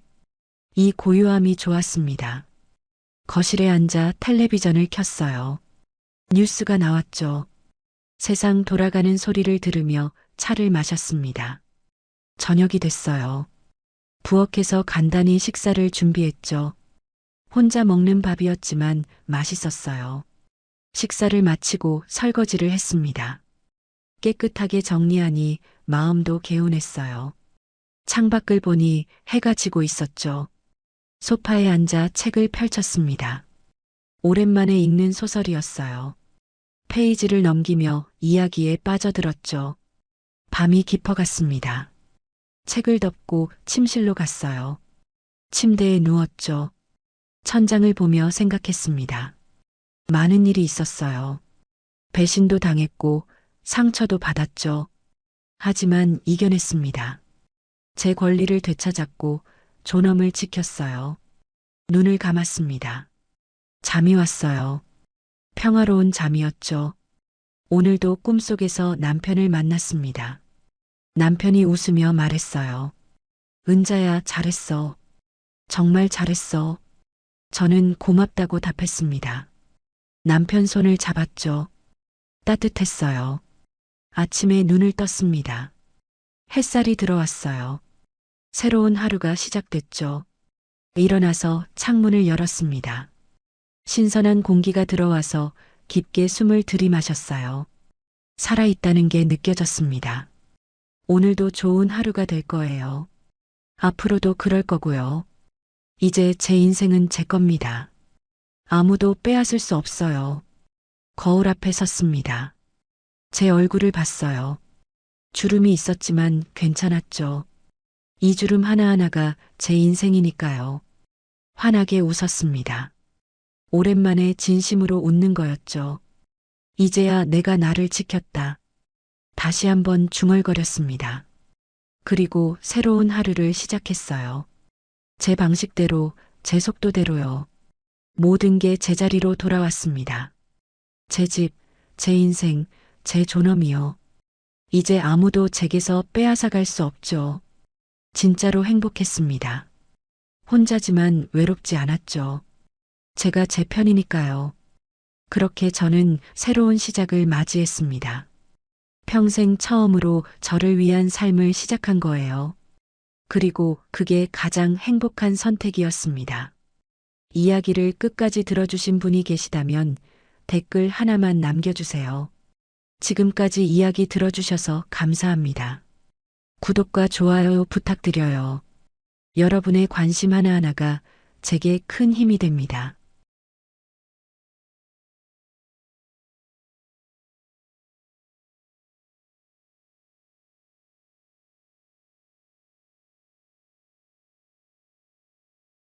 이 고요함이 좋았습니다. 거실에 앉아 텔레비전을 켰어요. 뉴스가 나왔죠. 세상 돌아가는 소리를 들으며 차를 마셨습니다. 저녁이 됐어요. 부엌에서 간단히 식사를 준비했죠. 혼자 먹는 밥이었지만 맛있었어요. 식사를 마치고 설거지를 했습니다. 깨끗하게 정리하니 마음도 개운했어요. 창밖을 보니 해가 지고 있었죠. 소파에 앉아 책을 펼쳤습니다. 오랜만에 읽는 소설이었어요. 페이지를 넘기며 이야기에 빠져들었죠. 밤이 깊어갔습니다. 책을 덮고 침실로 갔어요. 침대에 누웠죠. 천장을 보며 생각했습니다. 많은 일이 있었어요. 배신도 당했고 상처도 받았죠. 하지만 이겨냈습니다. 제 권리를 되찾았고 존엄을 지켰어요. 눈을 감았습니다. 잠이 왔어요. 평화로운 잠이었죠. 오늘도 꿈속에서 남편을 만났습니다. 남편이 웃으며 말했어요. 은자야, 잘했어. 정말 잘했어. 저는 고맙다고 답했습니다. 남편 손을 잡았죠. 따뜻했어요. 아침에 눈을 떴습니다. 햇살이 들어왔어요. 새로운 하루가 시작됐죠. 일어나서 창문을 열었습니다. 신선한 공기가 들어와서 깊게 숨을 들이마셨어요. 살아있다는 게 느껴졌습니다. 오늘도 좋은 하루가 될 거예요. 앞으로도 그럴 거고요. 이제 제 인생은 제 겁니다. 아무도 빼앗을 수 없어요. 거울 앞에 섰습니다. 제 얼굴을 봤어요. 주름이 있었지만 괜찮았죠. 이 주름 하나하나가 제 인생이니까요. 환하게 웃었습니다. 오랜만에 진심으로 웃는 거였죠. 이제야 내가 나를 지켰다. 다시 한번 중얼거렸습니다. 그리고 새로운 하루를 시작했어요. 제 방식대로, 제 속도대로요. 모든 게 제자리로 돌아왔습니다. 제 집, 제 인생, 제 존엄이요. 이제 아무도 제게서 빼앗아갈 수 없죠. 진짜로 행복했습니다. 혼자지만 외롭지 않았죠. 제가 제 편이니까요. 그렇게 저는 새로운 시작을 맞이했습니다. 평생 처음으로 저를 위한 삶을 시작한 거예요. 그리고 그게 가장 행복한 선택이었습니다. 이야기를 끝까지 들어주신 분이 계시다면 댓글 하나만 남겨주세요. 지금까지 이야기 들어주셔서 감사합니다. 구독과 좋아요 부탁드려요. 여러분의 관심 하나하나가 제게 큰 힘이 됩니다.